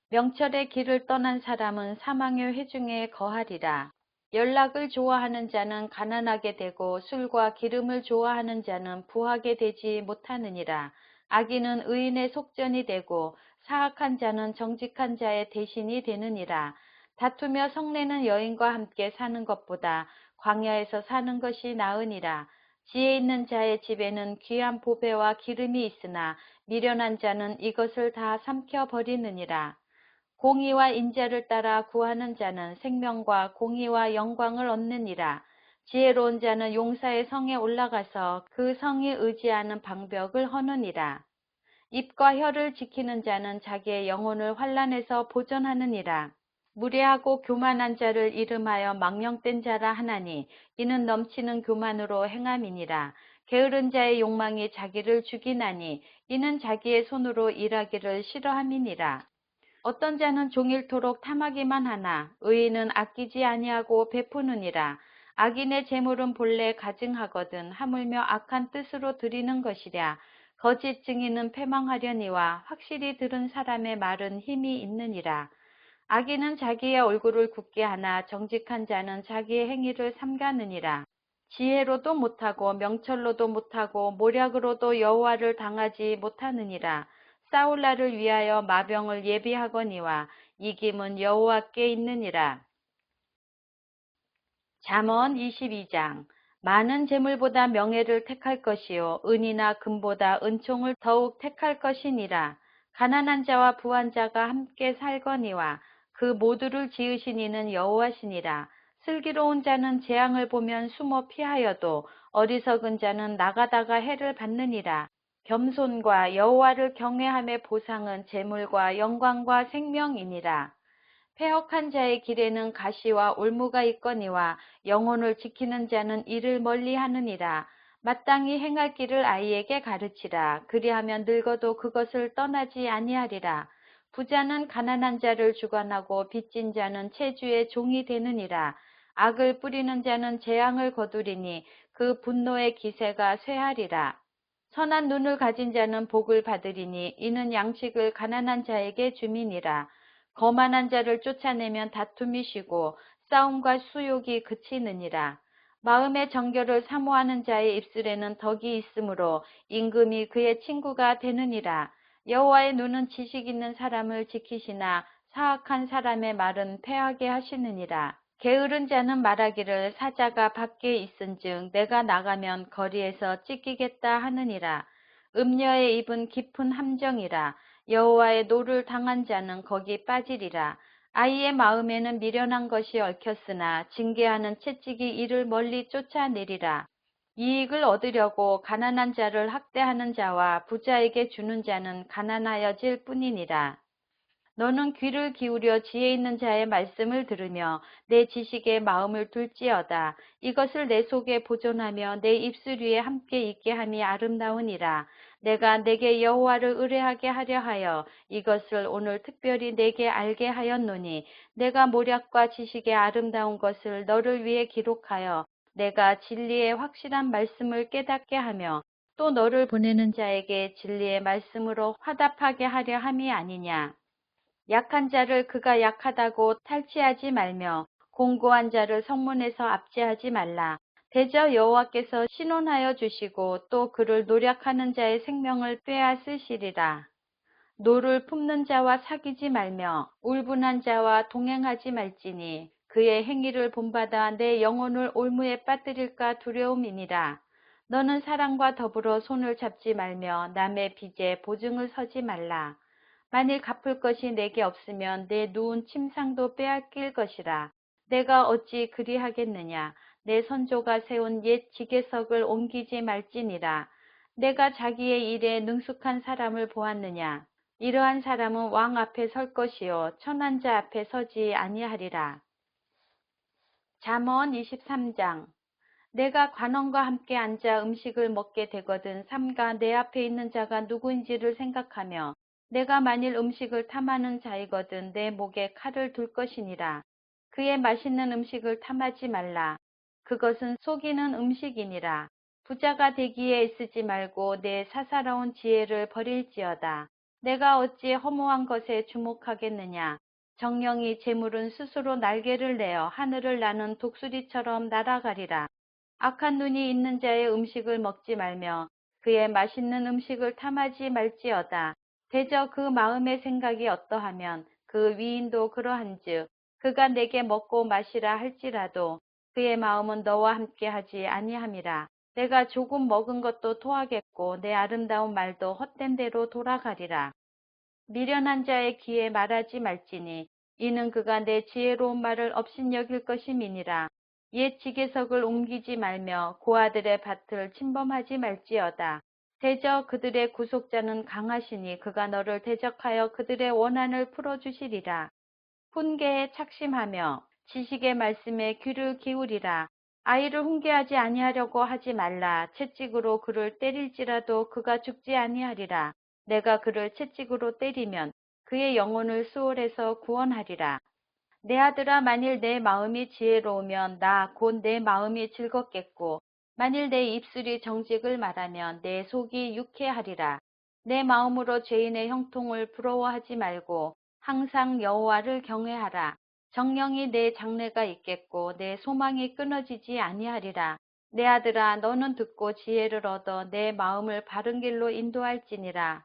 명철의 길을 떠난 사람은 사망의 회중에 거하리라. 연락을 좋아하는 자는 가난하게 되고 술과 기름을 좋아하는 자는 부하게 되지 못하느니라. 악인은 의인의 속전이 되고 사악한 자는 정직한 자의 대신이 되느니라. 다투며 성내는 여인과 함께 사는 것보다 광야에서 사는 것이 나으니라. 지혜 있는 자의 집에는 귀한 보배와 기름이 있으나 미련한 자는 이것을 다 삼켜버리느니라. 공의와 인자를 따라 구하는 자는 생명과 공의와 영광을 얻느니라. 지혜로운 자는 용사의 성에 올라가서 그 성이 의지하는 방벽을 허느니라. 입과 혀를 지키는 자는 자기의 영혼을 환난에서 보전하느니라. 무례하고 교만한 자를 이름하여 망령된 자라 하나니 이는 넘치는 교만으로 행함이니라. 게으른 자의 욕망이 자기를 죽이나니 이는 자기의 손으로 일하기를 싫어함이니라. 어떤 자는 종일토록 탐하기만 하나 의인은 아끼지 아니하고 베푸느니라. 악인의 재물은 본래 가증하거든 하물며 악한 뜻으로 드리는 것이랴. 거짓 증인은 패망하려니와 확실히 들은 사람의 말은 힘이 있느니라. 악인은 자기의 얼굴을 굳게 하나 정직한 자는 자기의 행위를 삼가느니라. 지혜로도 못하고 명철로도 못하고 모략으로도 여호와를 당하지 못하느니라. 싸울 날을 위하여 마병을 예비하거니와 이김은 여호와께 있느니라. 잠언 22장. 많은 재물보다 명예를 택할 것이요 은이나 금보다 은총을 더욱 택할 것이니라. 가난한 자와 부한 자가 함께 살거니와 그 모두를 지으신 이는 여호와시니라. 슬기로운 자는 재앙을 보면 숨어 피하여도 어리석은 자는 나가다가 해를 받느니라. 겸손과 여호와를 경외함의 보상은 재물과 영광과 생명이니라. 패역한 자의 길에는 가시와 올무가 있거니와 영혼을 지키는 자는 이를 멀리하느니라. 마땅히 행할 길을 아이에게 가르치라. 그리하면 늙어도 그것을 떠나지 아니하리라. 부자는 가난한 자를 주관하고 빚진 자는 체주의 종이 되느니라. 악을 뿌리는 자는 재앙을 거두리니 그 분노의 기세가 쇠하리라. 선한 눈을 가진 자는 복을 받으리니 이는 양식을 가난한 자에게 줌이니라. 거만한 자를 쫓아내면 다툼이 쉬고 싸움과 수욕이 그치느니라. 마음의 정결을 사모하는 자의 입술에는 덕이 있으므로 임금이 그의 친구가 되느니라. 여호와의 눈은 지식 있는 사람을 지키시나 사악한 사람의 말은 패하게 하시느니라. 게으른 자는 말하기를 사자가 밖에 있은즉 내가 나가면 거리에서 찢기겠다 하느니라. 음녀의 입은 깊은 함정이라. 여호와의 노를 당한 자는 거기 빠지리라. 아이의 마음에는 미련한 것이 얽혔으나 징계하는 채찍이 이를 멀리 쫓아내리라. 이익을 얻으려고 가난한 자를 학대하는 자와 부자에게 주는 자는 가난하여질 뿐이니라. 너는 귀를 기울여 지혜 있는 자의 말씀을 들으며 내 지식에 마음을 둘지어다. 이것을 내 속에 보존하며 내 입술 위에 함께 있게 함이 아름다우니라. 내가 내게 여호와를 의뢰하게 하려 하여 이것을 오늘 특별히 내게 알게 하였노니 내가 모략과 지식의 아름다운 것을 너를 위해 기록하여 내가 진리의 확실한 말씀을 깨닫게 하며 또 너를 보내는 자에게 진리의 말씀으로 화답하게 하려 함이 아니냐. 약한 자를 그가 약하다고 탈취하지 말며 공고한 자를 성문에서 압제하지 말라. 대저 여호와께서 신원하여 주시고 또 그를 노략하는 자의 생명을 빼앗으시리라. 노를 품는 자와 사귀지 말며 울분한 자와 동행하지 말지니 그의 행위를 본받아 내 영혼을 올무에 빠뜨릴까 두려움이니라. 너는 사랑과 더불어 손을 잡지 말며 남의 빚에 보증을 서지 말라. 만일 갚을 것이 내게 없으면 내 누운 침상도 빼앗길 것이라. 내가 어찌 그리하겠느냐. 내 선조가 세운 옛 지게석을 옮기지 말지니라. 내가 자기의 일에 능숙한 사람을 보았느냐. 이러한 사람은 왕 앞에 설 것이요 천한 자 앞에 서지 아니하리라. 잠언 23장. 내가 관원과 함께 앉아 음식을 먹게 되거든 삼가 내 앞에 있는 자가 누구인지를 생각하며 내가 만일 음식을 탐하는 자이거든 내 목에 칼을 둘 것이니라. 그의 맛있는 음식을 탐하지 말라. 그것은 속이는 음식이니라. 부자가 되기에 애쓰지 말고 내 사사로운 지혜를 버릴지어다. 내가 어찌 허무한 것에 주목하겠느냐. 정령이 재물은 스스로 날개를 내어 하늘을 나는 독수리처럼 날아가리라. 악한 눈이 있는 자의 음식을 먹지 말며 그의 맛있는 음식을 탐하지 말지어다. 대저 그 마음의 생각이 어떠하면 그 위인도 그러한즉 그가 내게 먹고 마시라 할지라도 그의 마음은 너와 함께 하지 아니함이라. 내가 조금 먹은 것도 토하겠고 내 아름다운 말도 헛된 대로 돌아가리라. 미련한 자의 귀에 말하지 말지니 이는 그가 내 지혜로운 말을 업신여길 것임이니라. 옛 지게석을 옮기지 말며 고아들의 밭을 침범하지 말지어다. 대저 그들의 구속자는 강하시니 그가 너를 대적하여 그들의 원한을 풀어주시리라. 훈계에 착심하며 지식의 말씀에 귀를 기울이라. 아이를 훈계하지 아니하려고 하지 말라. 채찍으로 그를 때릴지라도 그가 죽지 아니하리라. 내가 그를 채찍으로 때리면 그의 영혼을 수월해서 구원하리라. 내 아들아 만일 내 마음이 지혜로우면 나 곧 내 마음이 즐겁겠고 만일 내 입술이 정직을 말하면 내 속이 유쾌하리라. 내 마음으로 죄인의 형통을 부러워하지 말고 항상 여호와를 경외하라. 정령이 내 장래가 있겠고 내 소망이 끊어지지 아니하리라. 내 아들아, 너는 듣고 지혜를 얻어 내 마음을 바른 길로 인도할지니라.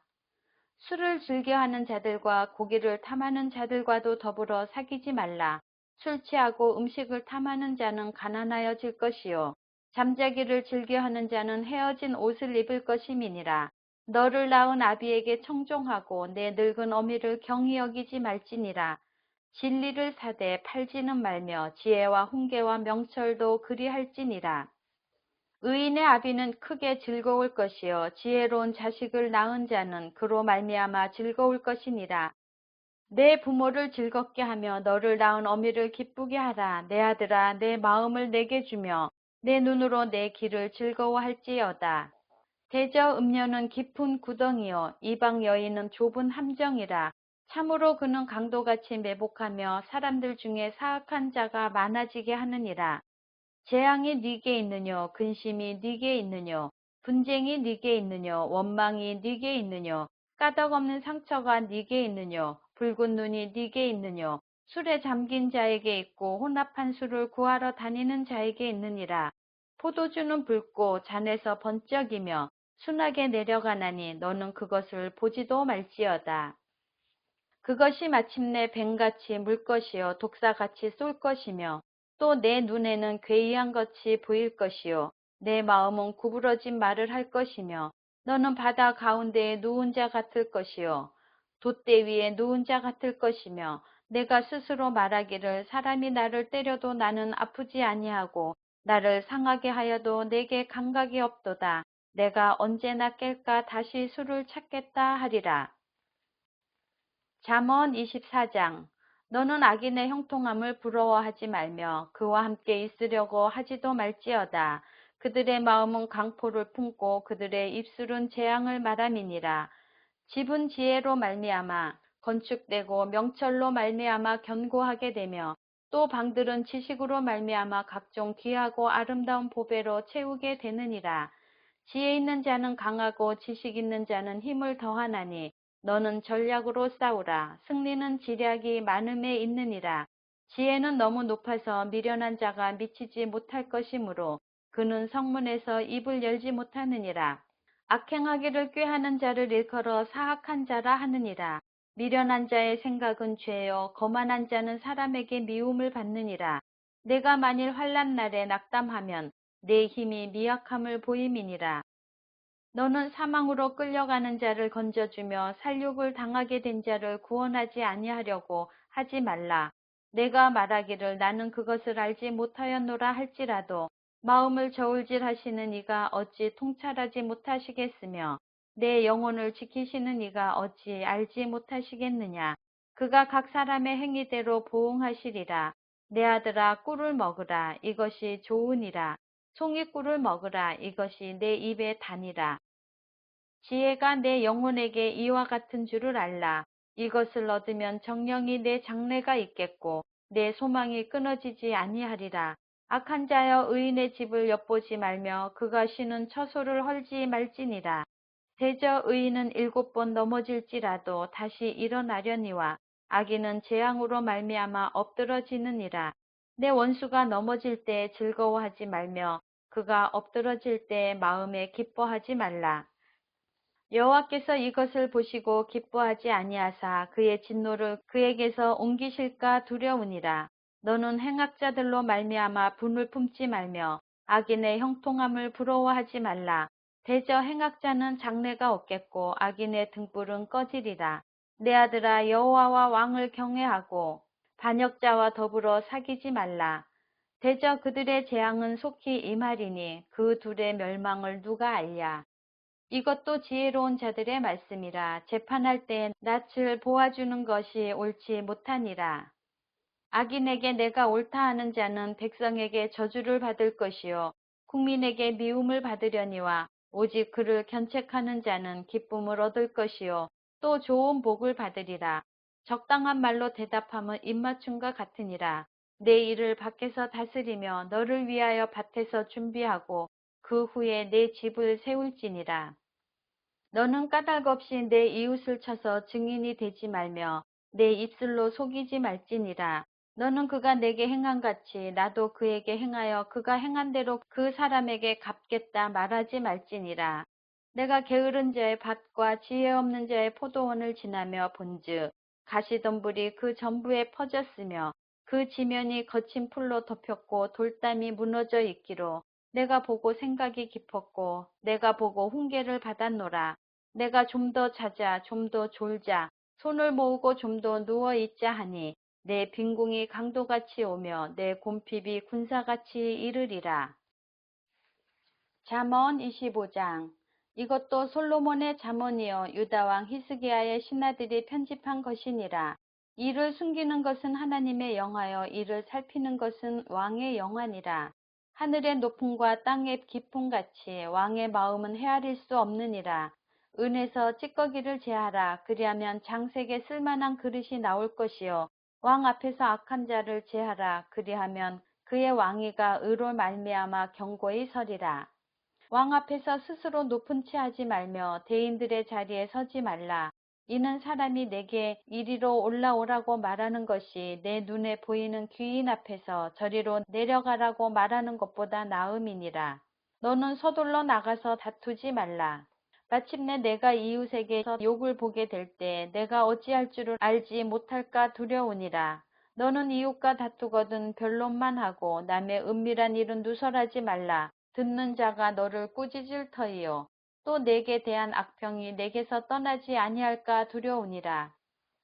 술을 즐겨하는 자들과 고기를 탐하는 자들과도 더불어 사귀지 말라. 술 취하고 음식을 탐하는 자는 가난하여질 것이요 잠자기를 즐겨하는 자는 헤어진 옷을 입을 것임이니라. 너를 낳은 아비에게 청종하고 내 늙은 어미를 경히 여기지 말지니라. 진리를 사되 팔지는 말며 지혜와 훈계와 명철도 그리할지니라. 의인의 아비는 크게 즐거울 것이요 지혜로운 자식을 낳은 자는 그로 말미암아 즐거울 것이니라. 내 부모를 즐겁게 하며 너를 낳은 어미를 기쁘게 하라. 내 아들아, 내 마음을 내게 주며 내 눈으로 내 길을 즐거워할지어다. 대저 음녀는 깊은 구덩이요 이방 여인은 좁은 함정이라. 참으로 그는 강도같이 매복하며 사람들 중에 사악한 자가 많아지게 하느니라. 재앙이 네게 있느뇨 근심이 네게 있느뇨 분쟁이 네게 있느뇨 원망이 네게 있느뇨 까닭없는 상처가 네게 있느뇨 붉은 눈이 네게 있느뇨 술에 잠긴 자에게 있고 혼합한 술을 구하러 다니는 자에게 있느니라. 포도주는 붉고 잔에서 번쩍이며 순하게 내려가나니 너는 그것을 보지도 말지어다. 그것이 마침내 뱀같이 물 것이요 독사같이 쏠 것이며 또 내 눈에는 괴이한 것이 보일 것이요 내 마음은 구부러진 말을 할 것이며 너는 바다 가운데에 누운 자 같을 것이요 돛대 위에 누운 자 같을 것이며 내가 스스로 말하기를 사람이 나를 때려도 나는 아프지 아니하고 나를 상하게 하여도 내게 감각이 없도다. 내가 언제나 깰까 다시 술을 찾겠다 하리라. 잠언 24장. 너는 악인의 형통함을 부러워하지 말며 그와 함께 있으려고 하지도 말지어다. 그들의 마음은 강포를 품고 그들의 입술은 재앙을 말함이니라. 집은 지혜로 말미암아 건축되고 명철로 말미암아 견고하게 되며 또 방들은 지식으로 말미암아 각종 귀하고 아름다운 보배로 채우게 되느니라. 지혜 있는 자는 강하고 지식 있는 자는 힘을 더하나니 너는 전략으로 싸우라. 승리는 지략이 많음에 있느니라. 지혜는 너무 높아서 미련한 자가 미치지 못할 것이므로 그는 성문에서 입을 열지 못하느니라. 악행하기를 꾀하는 자를 일컬어 사악한 자라 하느니라. 미련한 자의 생각은 죄요 거만한 자는 사람에게 미움을 받느니라. 내가 만일 환난 날에 낙담하면 내 힘이 미약함을 보임이니라. 너는 사망으로 끌려가는 자를 건져주며 살육을 당하게 된 자를 구원하지 아니하려고 하지 말라. 내가 말하기를 나는 그것을 알지 못하였노라 할지라도 마음을 저울질하시는 이가 어찌 통찰하지 못하시겠으며 내 영혼을 지키시는 이가 어찌 알지 못하시겠느냐. 그가 각 사람의 행위대로 보응하시리라. 내 아들아 꿀을 먹으라. 이것이 좋으니라. 송이꿀을 먹으라. 이것이 내 입에 다니라. 지혜가 내 영혼에게 이와 같은 줄을 알라. 이것을 얻으면 정령이 내 장래가 있겠고 내 소망이 끊어지지 아니하리라. 악한 자여 의인의 집을 엿보지 말며 그가 쉬는 처소를 헐지 말지니라. 대저 의인은 7번 넘어질지라도 다시 일어나려니와 악인은 재앙으로 말미암아 엎드러지느니라. 내 원수가 넘어질 때 즐거워하지 말며 그가 엎드러질 때 마음에 기뻐하지 말라. 여호와께서 이것을 보시고 기뻐하지 아니하사 그의 진노를 그에게서 옮기실까 두려우니라. 너는 행악자들로 말미암아 분을 품지 말며 악인의 형통함을 부러워하지 말라. 대저 행악자는 장래가 없겠고 악인의 등불은 꺼지리라. 내 아들아 여호와와 왕을 경외하고 반역자와 더불어 사귀지 말라. 대저 그들의 재앙은 속히 임하리니 그 둘의 멸망을 누가 알랴. 이것도 지혜로운 자들의 말씀이라. 재판할 때 낯을 보아주는 것이 옳지 못하니라. 악인에게 내가 옳다 하는 자는 백성에게 저주를 받을 것이요 국민에게 미움을 받으려니와 오직 그를 견책하는 자는 기쁨을 얻을 것이요 또 좋은 복을 받으리라. 적당한 말로 대답함은 입맞춤과 같으니라. 내 일을 밖에서 다스리며 너를 위하여 밭에서 준비하고 그 후에 내 집을 세울지니라. 너는 까닭 없이 내 이웃을 쳐서 증인이 되지 말며 내 입술로 속이지 말지니라. 너는 그가 내게 행한 같이 나도 그에게 행하여 그가 행한 대로 그 사람에게 갚겠다 말하지 말지니라. 내가 게으른 자의 밭과 지혜 없는 자의 포도원을 지나며 본즉 가시덤불이 그 전부에 퍼졌으며 그 지면이 거친 풀로 덮였고 돌담이 무너져 있기로 내가 보고 생각이 깊었고 내가 보고 훈계를 받았노라. 내가 좀 더 자자 좀 더 졸자 손을 모으고 좀 더 누워 있자 하니 내 빈궁이 강도같이 오며 내 곰핍이 군사같이 이르리라. 잠언 25장. 이것도 솔로몬의 잠언이요 유다 왕 히스기야의 신하들이 편집한 것이니라. 이를 숨기는 것은 하나님의 영하여 이를 살피는 것은 왕의 영하니라. 하늘의 높음과 땅의 깊음 같이 왕의 마음은 헤아릴 수 없느니라. 은에서 찌꺼기를 제하라. 그리하면 장색에 쓸만한 그릇이 나올 것이요 왕 앞에서 악한 자를 제하라. 그리하면 그의 왕위가 의로 말미암아 견고히 서리라. 왕 앞에서 스스로 높은 채 하지 말며 대인들의 자리에 서지 말라. 이는 사람이 내게 이리로 올라오라고 말하는 것이 내 눈에 보이는 귀인 앞에서 저리로 내려가라고 말하는 것보다 나음이니라. 너는 서둘러 나가서 다투지 말라. 마침내 내가 이웃에게서 욕을 보게 될 때 내가 어찌할 줄을 알지 못할까 두려우니라. 너는 이웃과 다투거든 변론만 하고 남의 은밀한 일은 누설하지 말라. 듣는 자가 너를 꾸짖을 터이요 또 내게 대한 악평이 내게서 떠나지 아니할까 두려우니라.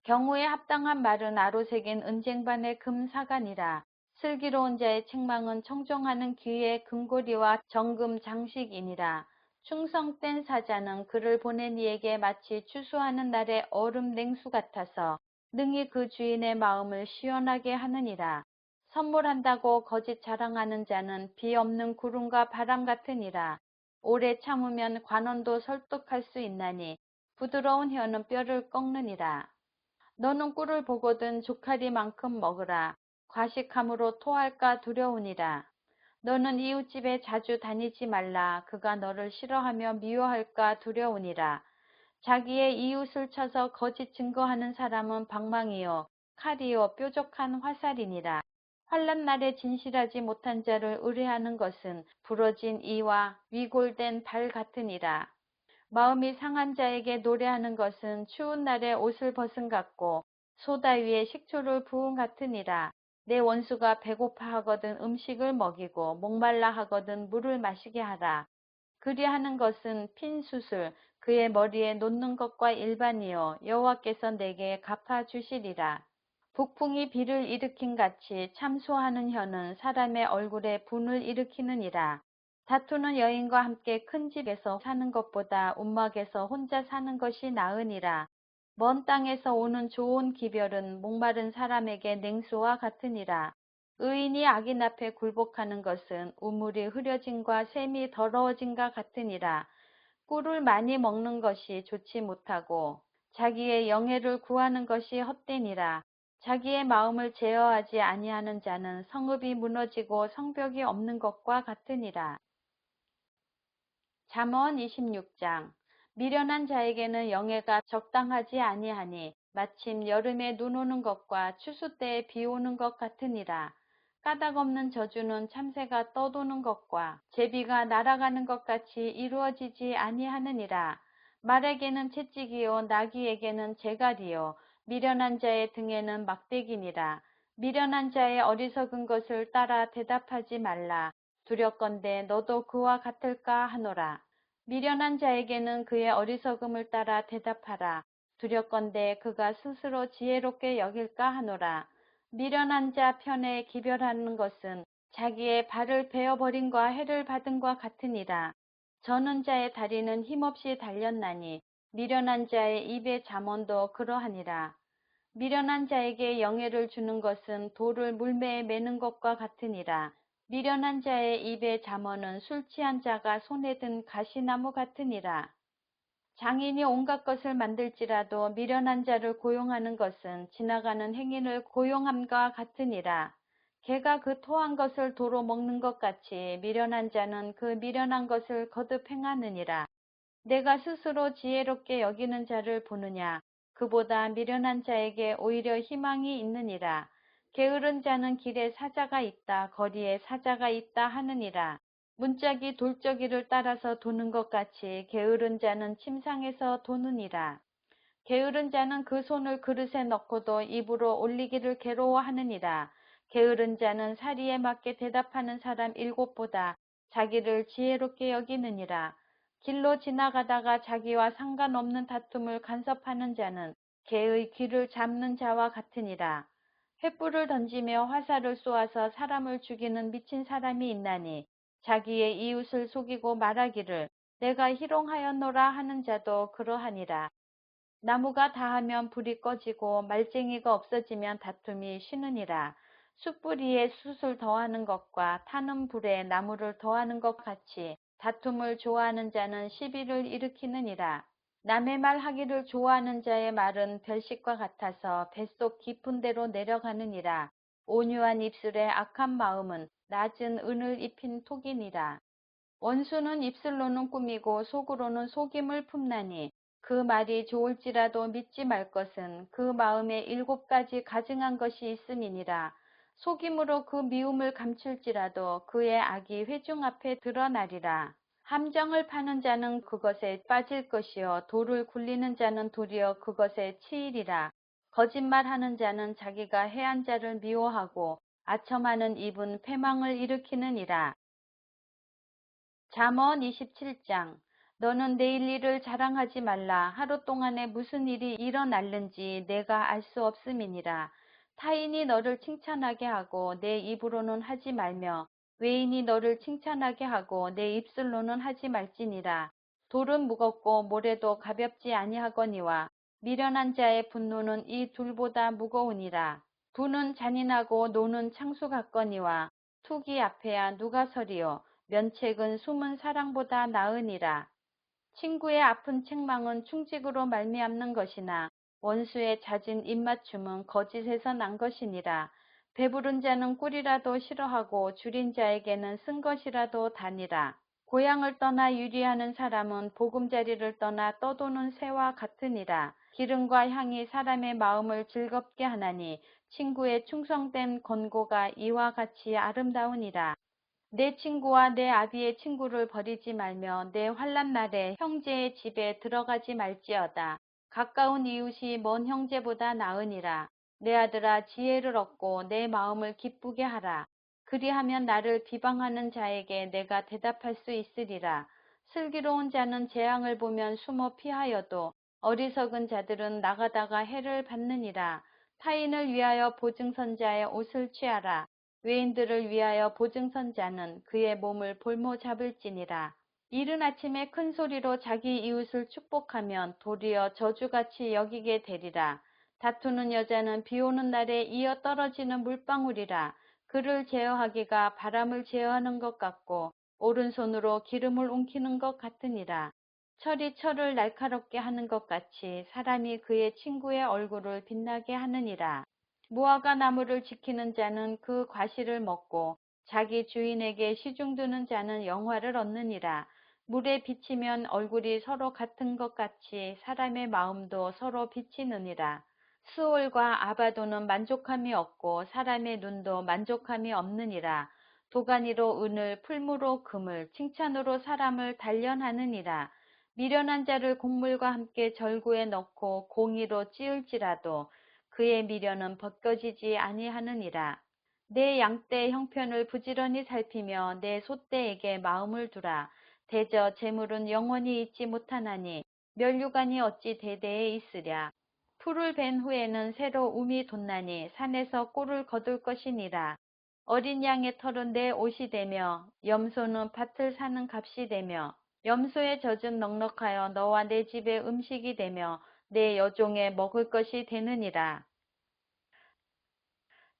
경우에 합당한 말은 아로새긴 은쟁반의 금사간이라. 슬기로운 자의 책망은 청정하는 귀의 금고리와 정금 장식이니라. 충성된 사자는 그를 보낸 이에게 마치 추수하는 날의 얼음 냉수 같아서 능히 그 주인의 마음을 시원하게 하느니라. 선물한다고 거짓 자랑하는 자는 비 없는 구름과 바람 같으니라. 오래 참으면 관원도 설득할 수 있나니 부드러운 혀는 뼈를 꺾느니라. 너는 꿀을 보거든 조카리만큼 먹으라. 과식함으로 토할까 두려우니라. 너는 이웃집에 자주 다니지 말라. 그가 너를 싫어하며 미워할까 두려우니라. 자기의 이웃을 쳐서 거짓 증거하는 사람은 방망이요 칼이요 뾰족한 화살이니라. 환난 날에 진실하지 못한 자를 의뢰하는 것은 부러진 이와 위골된 발 같으니라. 마음이 상한 자에게 노래하는 것은 추운 날에 옷을 벗은 같고 소다 위에 식초를 부은 같으니라. 내 원수가 배고파 하거든 음식을 먹이고 목말라 하거든 물을 마시게 하라. 그리하는 것은 핀 숯을 그의 머리에 놓는 것과 일반이요 여호와께서 내게 갚아 주시리라. 북풍이 비를 일으킨 같이 참소하는 혀는 사람의 얼굴에 분을 일으키느니라. 다투는 여인과 함께 큰 집에서 사는 것보다 움막에서 혼자 사는 것이 나으니라. 먼 땅에서 오는 좋은 기별은 목마른 사람에게 냉수와 같으니라. 의인이 악인 앞에 굴복하는 것은 우물이 흐려짐과 샘이 더러워짐과 같으니라. 꿀을 많이 먹는 것이 좋지 못하고 자기의 영예를 구하는 것이 헛되니라. 자기의 마음을 제어하지 아니하는 자는 성읍이 무너지고 성벽이 없는 것과 같으니라. 잠언 26장. 미련한 자에게는 영예가 적당하지 아니하니 마침 여름에 눈 오는 것과 추수 때에 비 오는 것 같으니라. 까닭 없는 저주는 참새가 떠도는 것과 제비가 날아가는 것 같이 이루어지지 아니하느니라. 말에게는 채찍이요 나귀에게는 재갈이요 미련한 자의 등에는 막대기니라. 미련한 자의 어리석은 것을 따라 대답하지 말라. 두렵건대 너도 그와 같을까 하노라. 미련한 자에게는 그의 어리석음을 따라 대답하라. 두렵건대 그가 스스로 지혜롭게 여길까 하노라. 미련한 자 편에 기별하는 것은 자기의 발을 베어버림과 해를 받음과 같으니라. 저는 자의 다리는 힘없이 달렸나니 미련한 자의 입의 잠언도 그러하니라. 미련한 자에게 영예를 주는 것은 돌을 물매에 매는 것과 같으니라. 미련한 자의 입의 잠언은 술 취한 자가 손에 든 가시나무 같으니라. 장인이 온갖 것을 만들지라도 미련한 자를 고용하는 것은 지나가는 행인을 고용함과 같으니라. 개가 그 토한 것을 도로 먹는 것 같이 미련한 자는 그 미련한 것을 거듭 행하느니라. 내가 스스로 지혜롭게 여기는 자를 보느냐? 그보다 미련한 자에게 오히려 희망이 있느니라. 게으른 자는 길에 사자가 있다, 거리에 사자가 있다 하느니라. 문짝이 돌적이를 따라서 도는 것 같이 게으른 자는 침상에서 도느니라. 게으른 자는 그 손을 그릇에 넣고도 입으로 올리기를 괴로워하느니라. 게으른 자는 사리에 맞게 대답하는 사람 7보다 자기를 지혜롭게 여기느니라. 길로 지나가다가 자기와 상관없는 다툼을 간섭하는 자는 개의 귀를 잡는 자와 같으니라. 횃불을 던지며 화살을 쏘아서 사람을 죽이는 미친 사람이 있나니 자기의 이웃을 속이고 말하기를 내가 희롱하였노라 하는 자도 그러하니라. 나무가 다하면 불이 꺼지고 말쟁이가 없어지면 다툼이 쉬느니라. 숯불 위에 숯을 더하는 것과 타는 불에 나무를 더하는 것 같이 다툼을 좋아하는 자는 시비를 일으키느니라. 남의 말 하기를 좋아하는 자의 말은 별식과 같아서 뱃속 깊은 데로 내려가느니라. 온유한 입술에 악한 마음은 낮은 은을 입힌 톡이니라. 원수는 입술로는 꾸미고 속으로는 속임을 품나니 그 말이 좋을지라도 믿지 말 것은 그 마음에 7가지 가증한 것이 있음이니라. 속임으로 그 미움을 감출지라도 그의 악이 회중 앞에 드러나리라. 함정을 파는 자는 그것에 빠질 것이요 돌을 굴리는 자는 도리어 그것에 치이리라. 거짓말하는 자는 자기가 해한 자를 미워하고 아첨하는 입은 패망을 일으키느니라. 잠언 27장. 너는 내일 일을 자랑하지 말라. 하루 동안에 무슨 일이 일어날는지 내가 알 수 없음이니라. 타인이 너를 칭찬하게 하고 내 입으로는 하지 말며 외인이 너를 칭찬하게 하고 내 입술로는 하지 말지니라. 돌은 무겁고 모래도 가볍지 아니하거니와 미련한 자의 분노는 이 둘보다 무거우니라. 부는 잔인하고 노는 창수 같거니와 투기 앞에야 누가 서리요. 면책은 숨은 사랑보다 나으니라. 친구의 아픈 책망은 충직으로 말미암는 것이나 원수의 잦은 입맞춤은 거짓에서 난 것이니라. 배부른 자는 꿀이라도 싫어하고 줄인 자에게는 쓴 것이라도 다니라. 고향을 떠나 유리하는 사람은 보금자리를 떠나 떠도는 새와 같으니라. 기름과 향이 사람의 마음을 즐겁게 하나니 친구의 충성된 권고가 이와 같이 아름다우니라. 내 친구와 내 아비의 친구를 버리지 말며 내 환난 날에 형제의 집에 들어가지 말지어다. 가까운 이웃이 먼 형제보다 나으니라. 내 아들아 지혜를 얻고 내 마음을 기쁘게 하라. 그리하면 나를 비방하는 자에게 내가 대답할 수 있으리라. 슬기로운 자는 재앙을 보면 숨어 피하여도 어리석은 자들은 나가다가 해를 받느니라. 타인을 위하여 보증선자의 옷을 취하라. 외인들을 위하여 보증선자는 그의 몸을 볼모 잡을지니라. 이른 아침에 큰 소리로 자기 이웃을 축복하면 도리어 저주같이 여기게 되리라. 다투는 여자는 비 오는 날에 이어 떨어지는 물방울이라. 그를 제어하기가 바람을 제어하는 것 같고 오른손으로 기름을 웅키는 것 같으니라. 철이 철을 날카롭게 하는 것 같이 사람이 그의 친구의 얼굴을 빛나게 하느니라. 무화과 나무를 지키는 자는 그 과실을 먹고 자기 주인에게 시중드는 자는 영화를 얻느니라. 물에 비치면 얼굴이 서로 같은 것 같이 사람의 마음도 서로 비치느니라. 스올과 아바도는 만족함이 없고 사람의 눈도 만족함이 없느니라. 도가니로 은을, 풀무로 금을, 칭찬으로 사람을 단련하느니라. 미련한 자를 곡물과 함께 절구에 넣고 공의로 찌을지라도 그의 미련은 벗겨지지 아니하느니라. 내 양떼의 형편을 부지런히 살피며 내 소떼에게 마음을 두라. 대저 재물은 영원히 있지 못하나니 면류관이 어찌 대대에 있으랴. 풀을 벤 후에는 새로 움이 돋나니 산에서 꿀을 거둘 것이니라. 어린 양의 털은 내 옷이 되며 염소는 밭을 사는 값이 되며 염소의 젖은 넉넉하여 너와 내 집의 음식이 되며 내 여종의 먹을 것이 되느니라.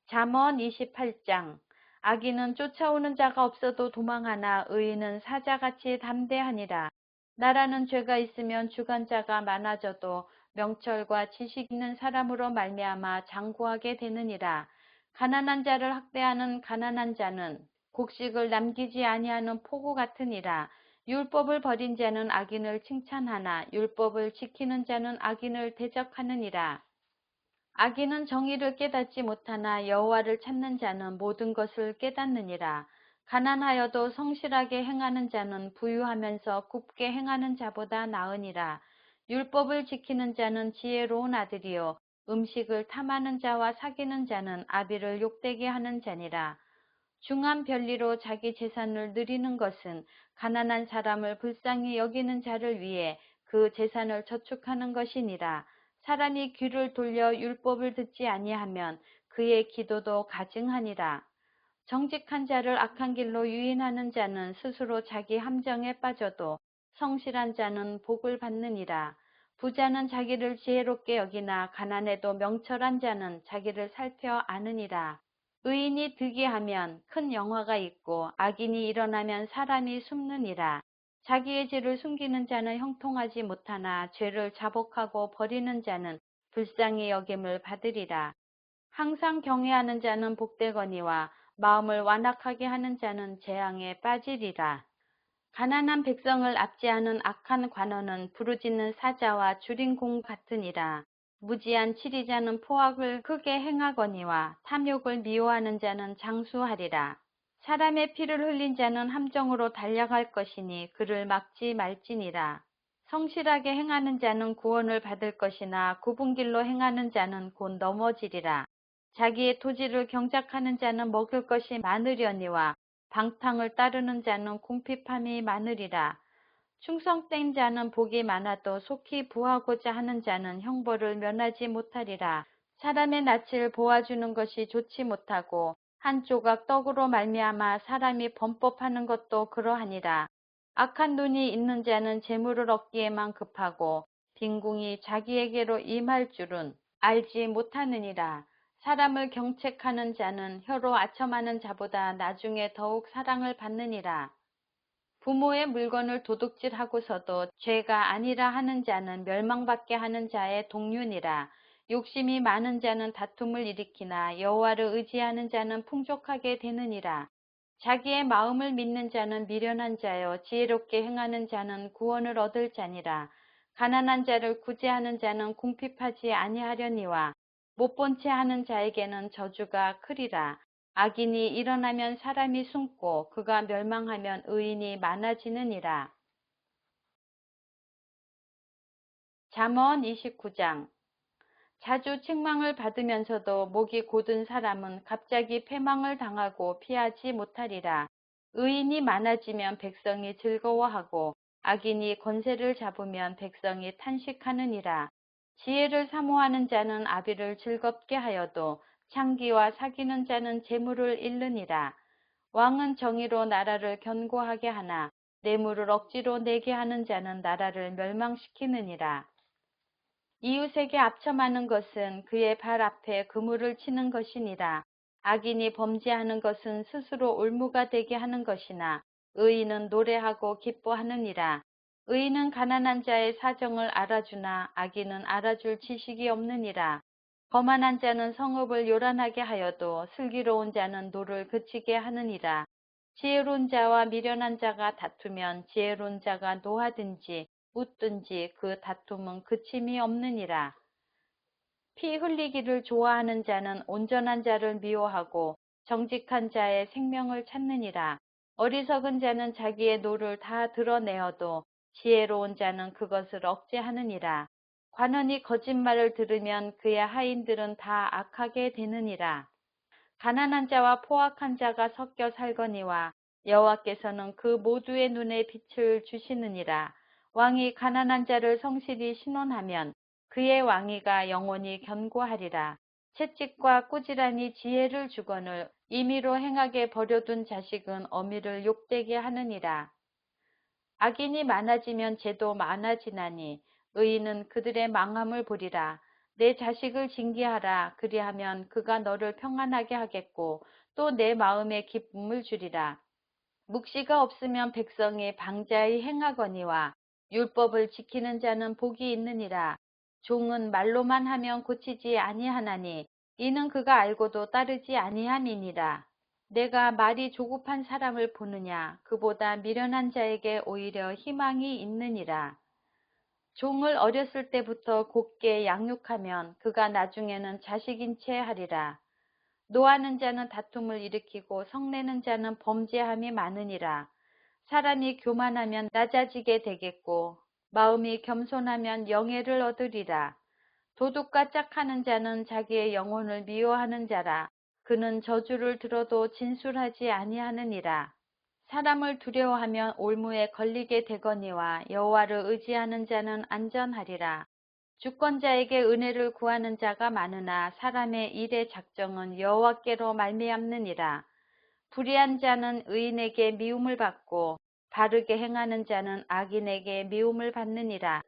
잠언 28장. 악인은 쫓아오는 자가 없어도 도망하나 의인은 사자같이 담대하니라. 나라는 죄가 있으면 주관자가 많아져도 명철과 지식 있는 사람으로 말미암아 장구하게 되느니라. 가난한 자를 학대하는 가난한 자는 곡식을 남기지 아니하는 포구 같으니라. 율법을 버린 자는 악인을 칭찬하나 율법을 지키는 자는 악인을 대적하느니라. 악인은 정의를 깨닫지 못하나 여호와를 찾는 자는 모든 것을 깨닫느니라. 가난하여도 성실하게 행하는 자는 부유하면서 굽게 행하는 자보다 나으니라. 율법을 지키는 자는 지혜로운 아들이요 음식을 탐하는 자와 사귀는 자는 아비를 욕되게 하는 자니라. 중한 별리로 자기 재산을 누리는 것은 가난한 사람을 불쌍히 여기는 자를 위해 그 재산을 저축하는 것이니라. 사람이 귀를 돌려 율법을 듣지 아니하면 그의 기도도 가증하니라. 정직한 자를 악한 길로 유인하는 자는 스스로 자기 함정에 빠져도 성실한 자는 복을 받느니라. 부자는 자기를 지혜롭게 여기나 가난해도 명철한 자는 자기를 살펴 아느니라. 의인이 득이하면 큰 영화가 있고 악인이 일어나면 사람이 숨느니라. 자기의 죄를 숨기는 자는 형통하지 못하나 죄를 자복하고 버리는 자는 불쌍히 여김을 받으리라. 항상 경외하는 자는 복되거니와 마음을 완악하게 하는 자는 재앙에 빠지리라. 가난한 백성을 압제하는 악한 관원은 부르짖는 사자와 줄인 공 같으니라. 무지한 치리자는 포악을 크게 행하거니와 탐욕을 미워하는 자는 장수하리라. 사람의 피를 흘린 자는 함정으로 달려갈 것이니 그를 막지 말지니라. 성실하게 행하는 자는 구원을 받을 것이나 굽은 길로 행하는 자는 곧 넘어지리라. 자기의 토지를 경작하는 자는 먹을 것이 많으려니와 방탕을 따르는 자는 궁핍함이 많으리라. 충성된 자는 복이 많아도 속히 부하고자 하는 자는 형벌을 면하지 못하리라. 사람의 낯을 보아주는 것이 좋지 못하고 한 조각 떡으로 말미암아 사람이 범법하는 것도 그러하니라. 악한 눈이 있는 자는 재물을 얻기에만 급하고 빈궁이 자기에게로 임할 줄은 알지 못하느니라. 사람을 경책하는 자는 혀로 아첨하는 자보다 나중에 더욱 사랑을 받느니라. 부모의 물건을 도둑질하고서도 죄가 아니라 하는 자는 멸망받게 하는 자의 동류니라. 욕심이 많은 자는 다툼을 일으키나 여호와를 의지하는 자는 풍족하게 되느니라. 자기의 마음을 믿는 자는 미련한 자여 지혜롭게 행하는 자는 구원을 얻을 자니라. 가난한 자를 구제하는 자는 궁핍하지 아니하려니와 못 본 채 하는 자에게는 저주가 크리라. 악인이 일어나면 사람이 숨고 그가 멸망하면 의인이 많아지느니라. 잠언 29장. 자주 책망을 받으면서도 목이 곧은 사람은 갑자기 패망을 당하고 피하지 못하리라. 의인이 많아지면 백성이 즐거워하고 악인이 권세를 잡으면 백성이 탄식하느니라. 지혜를 사모하는 자는 아비를 즐겁게 하여도 창기와 사귀는 자는 재물을 잃느니라. 왕은 정의로 나라를 견고하게 하나 뇌물을 억지로 내게 하는 자는 나라를 멸망시키느니라. 이웃에게 압첨하는 것은 그의 발 앞에 그물을 치는 것이니라. 악인이 범죄하는 것은 스스로 올무가 되게 하는 것이나 의인은 노래하고 기뻐하느니라. 의인은 가난한 자의 사정을 알아주나 악인은 알아줄 지식이 없느니라. 거만한 자는 성읍을 요란하게 하여도 슬기로운 자는 노를 그치게 하느니라. 지혜로운 자와 미련한 자가 다투면 지혜로운 자가 노하든지 웃든지 그 다툼은 그침이 없느니라. 피 흘리기를 좋아하는 자는 온전한 자를 미워하고 정직한 자의 생명을 찾느니라. 어리석은 자는 자기의 노를 다 드러내어도 지혜로운 자는 그것을 억제하느니라. 관원이 거짓말을 들으면 그의 하인들은 다 악하게 되느니라. 가난한 자와 포악한 자가 섞여 살거니와 여호와께서는 그 모두의 눈에 빛을 주시느니라. 왕이 가난한 자를 성실히 신원하면 그의 왕위가 영원히 견고하리라. 채찍과 꾸지람이 지혜를 주거늘 임의로 행하게 버려둔 자식은 어미를 욕되게 하느니라. 악인이 많아지면 죄도 많아지나니 의인은 그들의 망함을 보리라. 내 자식을 징계하라. 그리하면 그가 너를 평안하게 하겠고 또 내 마음에 기쁨을 주리라. 묵시가 없으면 백성이 방자히 행하거니와 율법을 지키는 자는 복이 있느니라. 종은 말로만 하면 고치지 아니하나니 이는 그가 알고도 따르지 아니함이니라. 내가 말이 조급한 사람을 보느냐? 그보다 미련한 자에게 오히려 희망이 있느니라. 종을 어렸을 때부터 곱게 양육하면 그가 나중에는 자식인 채 하리라. 노하는 자는 다툼을 일으키고 성내는 자는 범죄함이 많으니라. 사람이 교만하면 낮아지게 되겠고 마음이 겸손하면 영예를 얻으리라. 도둑과 짝하는 자는 자기의 영혼을 미워하는 자라. 그는 저주를 들어도 진술하지 아니하느니라. 사람을 두려워하면 올무에 걸리게 되거니와 여호와를 의지하는 자는 안전하리라. 주권자에게 은혜를 구하는 자가 많으나 사람의 일의 작정은 여호와께로 말미암느니라. 불의한 자는 의인에게 미움을 받고 바르게 행하는 자는 악인에게 미움을 받느니라.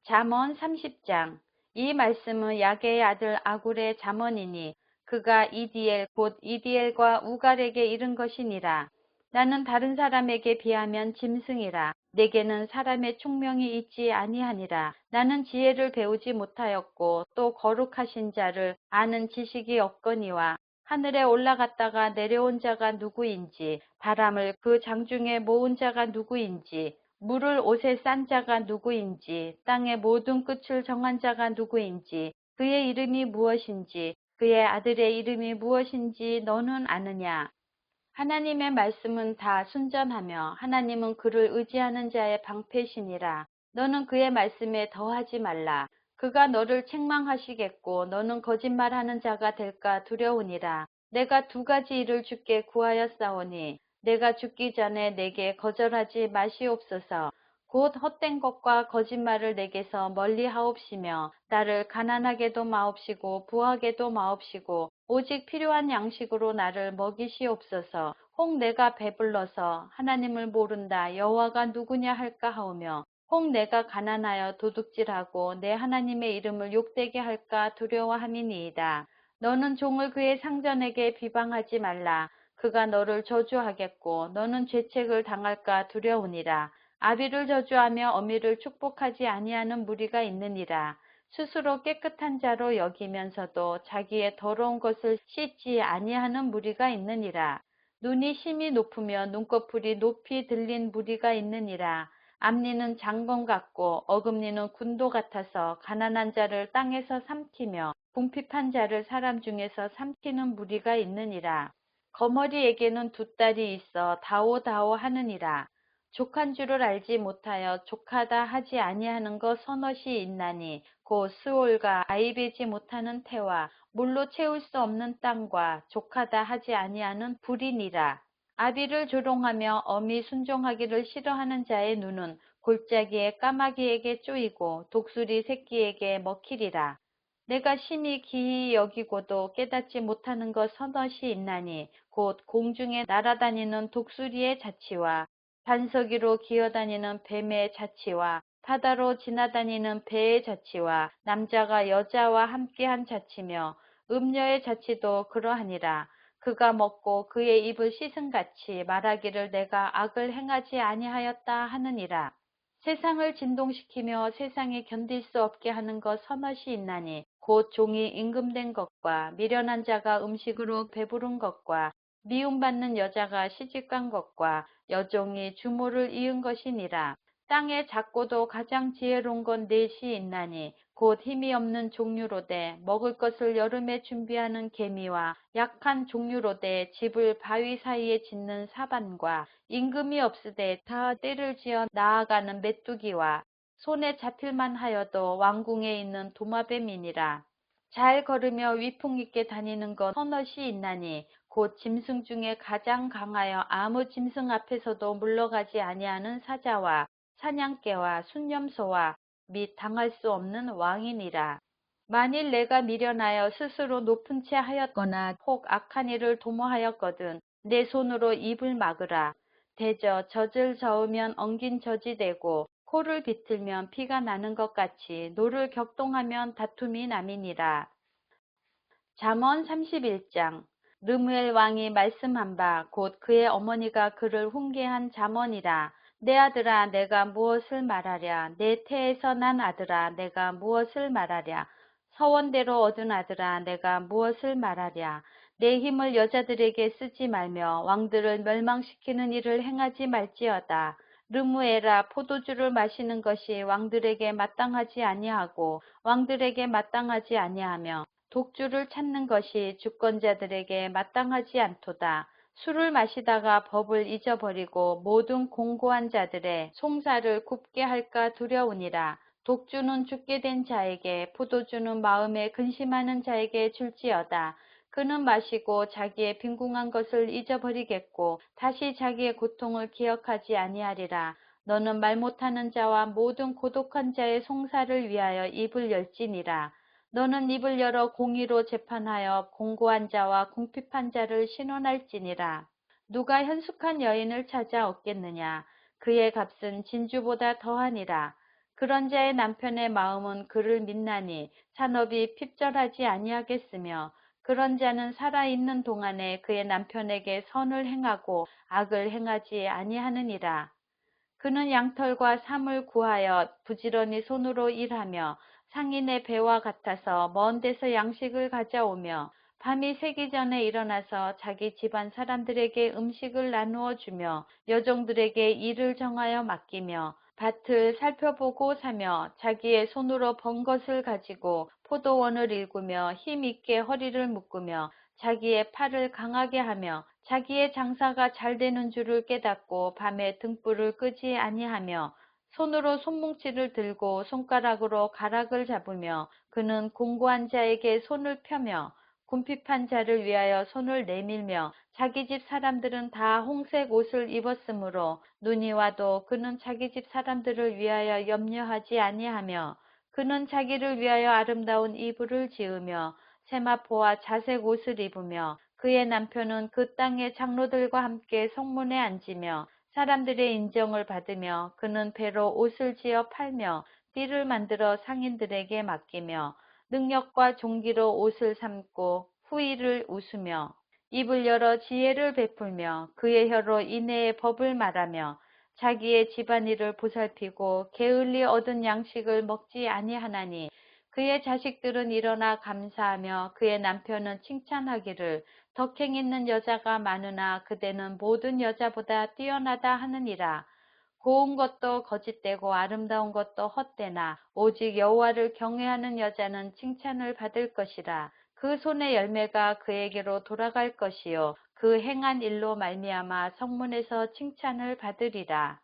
잠언 30장. 이 말씀은 야게의 아들 아굴의 잠언이니 그가 이디엘 곧 이디엘과 우갈에게 이른 것이니라. 나는 다른 사람에게 비하면 짐승이라. 내게는 사람의 총명이 있지 아니하니라. 나는 지혜를 배우지 못하였고 또 거룩하신 자를 아는 지식이 없거니와 하늘에 올라갔다가 내려온 자가 누구인지 바람을 그 장중에 모은 자가 누구인지 물을 옷에 싼 자가 누구인지 땅의 모든 끝을 정한 자가 누구인지 그의 이름이 무엇인지 그의 아들의 이름이 무엇인지 너는 아느냐? 하나님의 말씀은 다 순전하며 하나님은 그를 의지하는 자의 방패시니라. 너는 그의 말씀에 더하지 말라. 그가 너를 책망하시겠고 너는 거짓말하는 자가 될까 두려우니라. 내가 두 가지 일을 주께 구하였사오니 내가 죽기 전에 내게 거절하지 마시옵소서. 곧 헛된 것과 거짓말을 내게서 멀리 하옵시며 나를 가난하게도 마옵시고 부하게도 마옵시고 오직 필요한 양식으로 나를 먹이시옵소서. 혹 내가 배불러서 하나님을 모른다 여호와가 누구냐 할까 하오며 혹 내가 가난하여 도둑질하고 내 하나님의 이름을 욕되게 할까 두려워함이니이다. 너는 종을 그의 상전에게 비방하지 말라. 그가 너를 저주하겠고 너는 죄책을 당할까 두려우니라. 아비를 저주하며 어미를 축복하지 아니하는 무리가 있느니라. 스스로 깨끗한 자로 여기면서도 자기의 더러운 것을 씻지 아니하는 무리가 있느니라. 눈이 심히 높으며 눈꺼풀이 높이 들린 무리가 있느니라. 앞니는 장검 같고 어금니는 군도 같아서 가난한 자를 땅에서 삼키며 궁핍한 자를 사람 중에서 삼키는 무리가 있느니라. 거머리에게는 두 딸이 있어 다오다오 하느니라. 족한 줄을 알지 못하여 족하다 하지 아니하는 것 서넛이 있나니 곧 스올과 아이배지 못하는 태와 물로 채울 수 없는 땅과 족하다 하지 아니하는 불이니라. 아비를 조롱하며 어미 순종하기를 싫어하는 자의 눈은 골짜기에 까마귀에게 쪼이고 독수리 새끼에게 먹히리라. 내가 심히 기이 여기고도 깨닫지 못하는 것 서넛이 있나니 곧 공중에 날아다니는 독수리의 자치와 반석이로 기어다니는 뱀의 자치와 바다로 지나다니는 배의 자치와 남자가 여자와 함께한 자치며 음녀의 자치도 그러하니라. 그가 먹고 그의 입을 씻은같이 말하기를 내가 악을 행하지 아니하였다 하느니라. 세상을 진동시키며 세상에 견딜 수 없게 하는 것 서넛이 있나니 곧 종이 임금된 것과 미련한 자가 음식으로 배부른 것과 미움받는 여자가 시집간 것과 여종이 주모를 이은 것이니라. 땅에 작고도 가장 지혜로운 건 넷이 있나니 곧 힘이 없는 종류로되 먹을 것을 여름에 준비하는 개미와 약한 종류로되 집을 바위 사이에 짓는 사반과 임금이 없으되 다 때를 지어 나아가는 메뚜기와 손에 잡힐만 하여도 왕궁에 있는 도마뱀이니라. 잘 걸으며 위풍 있게 다니는 것 서넛이 있나니 곧 짐승 중에 가장 강하여 아무 짐승 앞에서도 물러가지 아니하는 사자와 사냥개와 순념소와 및 당할 수 없는 왕이니라. 만일 내가 미련하여 스스로 높은 채 하였거나 혹 악한 일을 도모하였거든 내 손으로 입을 막으라. 대저 젖을 저으면 엉긴 젖이 되고 코를 비틀면 피가 나는 것 같이 노를 격동하면 다툼이 남이니라. 잠언 31장. 르무엘 왕이 말씀한 바 곧 그의 어머니가 그를 훈계한 잠언이라. 내 아들아 내가 무엇을 말하랴. 내 태에서 난 아들아 내가 무엇을 말하랴. 서원대로 얻은 아들아, 내가 무엇을 말하랴. 내 힘을 여자들에게 쓰지 말며 왕들을 멸망시키는 일을 행하지 말지어다. 르무에라, 포도주를 마시는 것이 왕들에게 마땅하지 아니하고 왕들에게 마땅하지 아니하며 독주를 찾는 것이 주권자들에게 마땅하지 않도다. 술을 마시다가 법을 잊어버리고 모든 공고한 자들의 송사를 굽게 할까 두려우니라. 독주는 죽게 된 자에게, 포도주는 마음에 근심하는 자에게 줄지어다. 그는 마시고 자기의 빈궁한 것을 잊어버리겠고 다시 자기의 고통을 기억하지 아니하리라. 너는 말 못하는 자와 모든 고독한 자의 송사를 위하여 입을 열지니라. 너는 입을 열어 공의로 재판하여 공고한 자와 궁핍한 자를 신원할지니라. 누가 현숙한 여인을 찾아 얻겠느냐. 그의 값은 진주보다 더하니라. 그런 자의 남편의 마음은 그를 믿나니 산업이 핍절하지 아니하겠으며 그런 자는 살아있는 동안에 그의 남편에게 선을 행하고 악을 행하지 아니하느니라. 그는 양털과 삼을 구하여 부지런히 손으로 일하며 상인의 배와 같아서 먼 데서 양식을 가져오며 밤이 새기 전에 일어나서 자기 집안 사람들에게 음식을 나누어 주며 여종들에게 일을 정하여 맡기며 밭을 살펴보고 사며 자기의 손으로 번 것을 가지고 포도원을 일구며 힘 있게 허리를 묶으며 자기의 팔을 강하게 하며 자기의 장사가 잘 되는 줄을 깨닫고 밤에 등불을 끄지 아니하며 손으로 손뭉치를 들고 손가락으로 가락을 잡으며 그는 공고한 자에게 손을 펴며 궁핍한 자를 위하여 손을 내밀며 자기 집 사람들은 다 홍색 옷을 입었으므로 눈이 와도 그는 자기 집 사람들을 위하여 염려하지 아니하며 그는 자기를 위하여 아름다운 이불을 지으며 세마포와 자색 옷을 입으며 그의 남편은 그 땅의 장로들과 함께 성문에 앉으며 사람들의 인정을 받으며 그는 배로 옷을 지어 팔며 띠를 만들어 상인들에게 맡기며 능력과 종기로 옷을 삼고 후의를 웃으며 입을 열어 지혜를 베풀며 그의 혀로 인애의 법을 말하며 자기의 집안일을 보살피고 게을리 얻은 양식을 먹지 아니하나니 그의 자식들은 일어나 감사하며 그의 남편은 칭찬하기를 덕행 있는 여자가 많으나 그대는 모든 여자보다 뛰어나다 하느니라. 고운 것도 거짓되고 아름다운 것도 헛되나 오직 여호와를 경외하는 여자는 칭찬을 받을 것이라. 그 손의 열매가 그에게로 돌아갈 것이요 그 행한 일로 말미암아 성문에서 칭찬을 받으리라.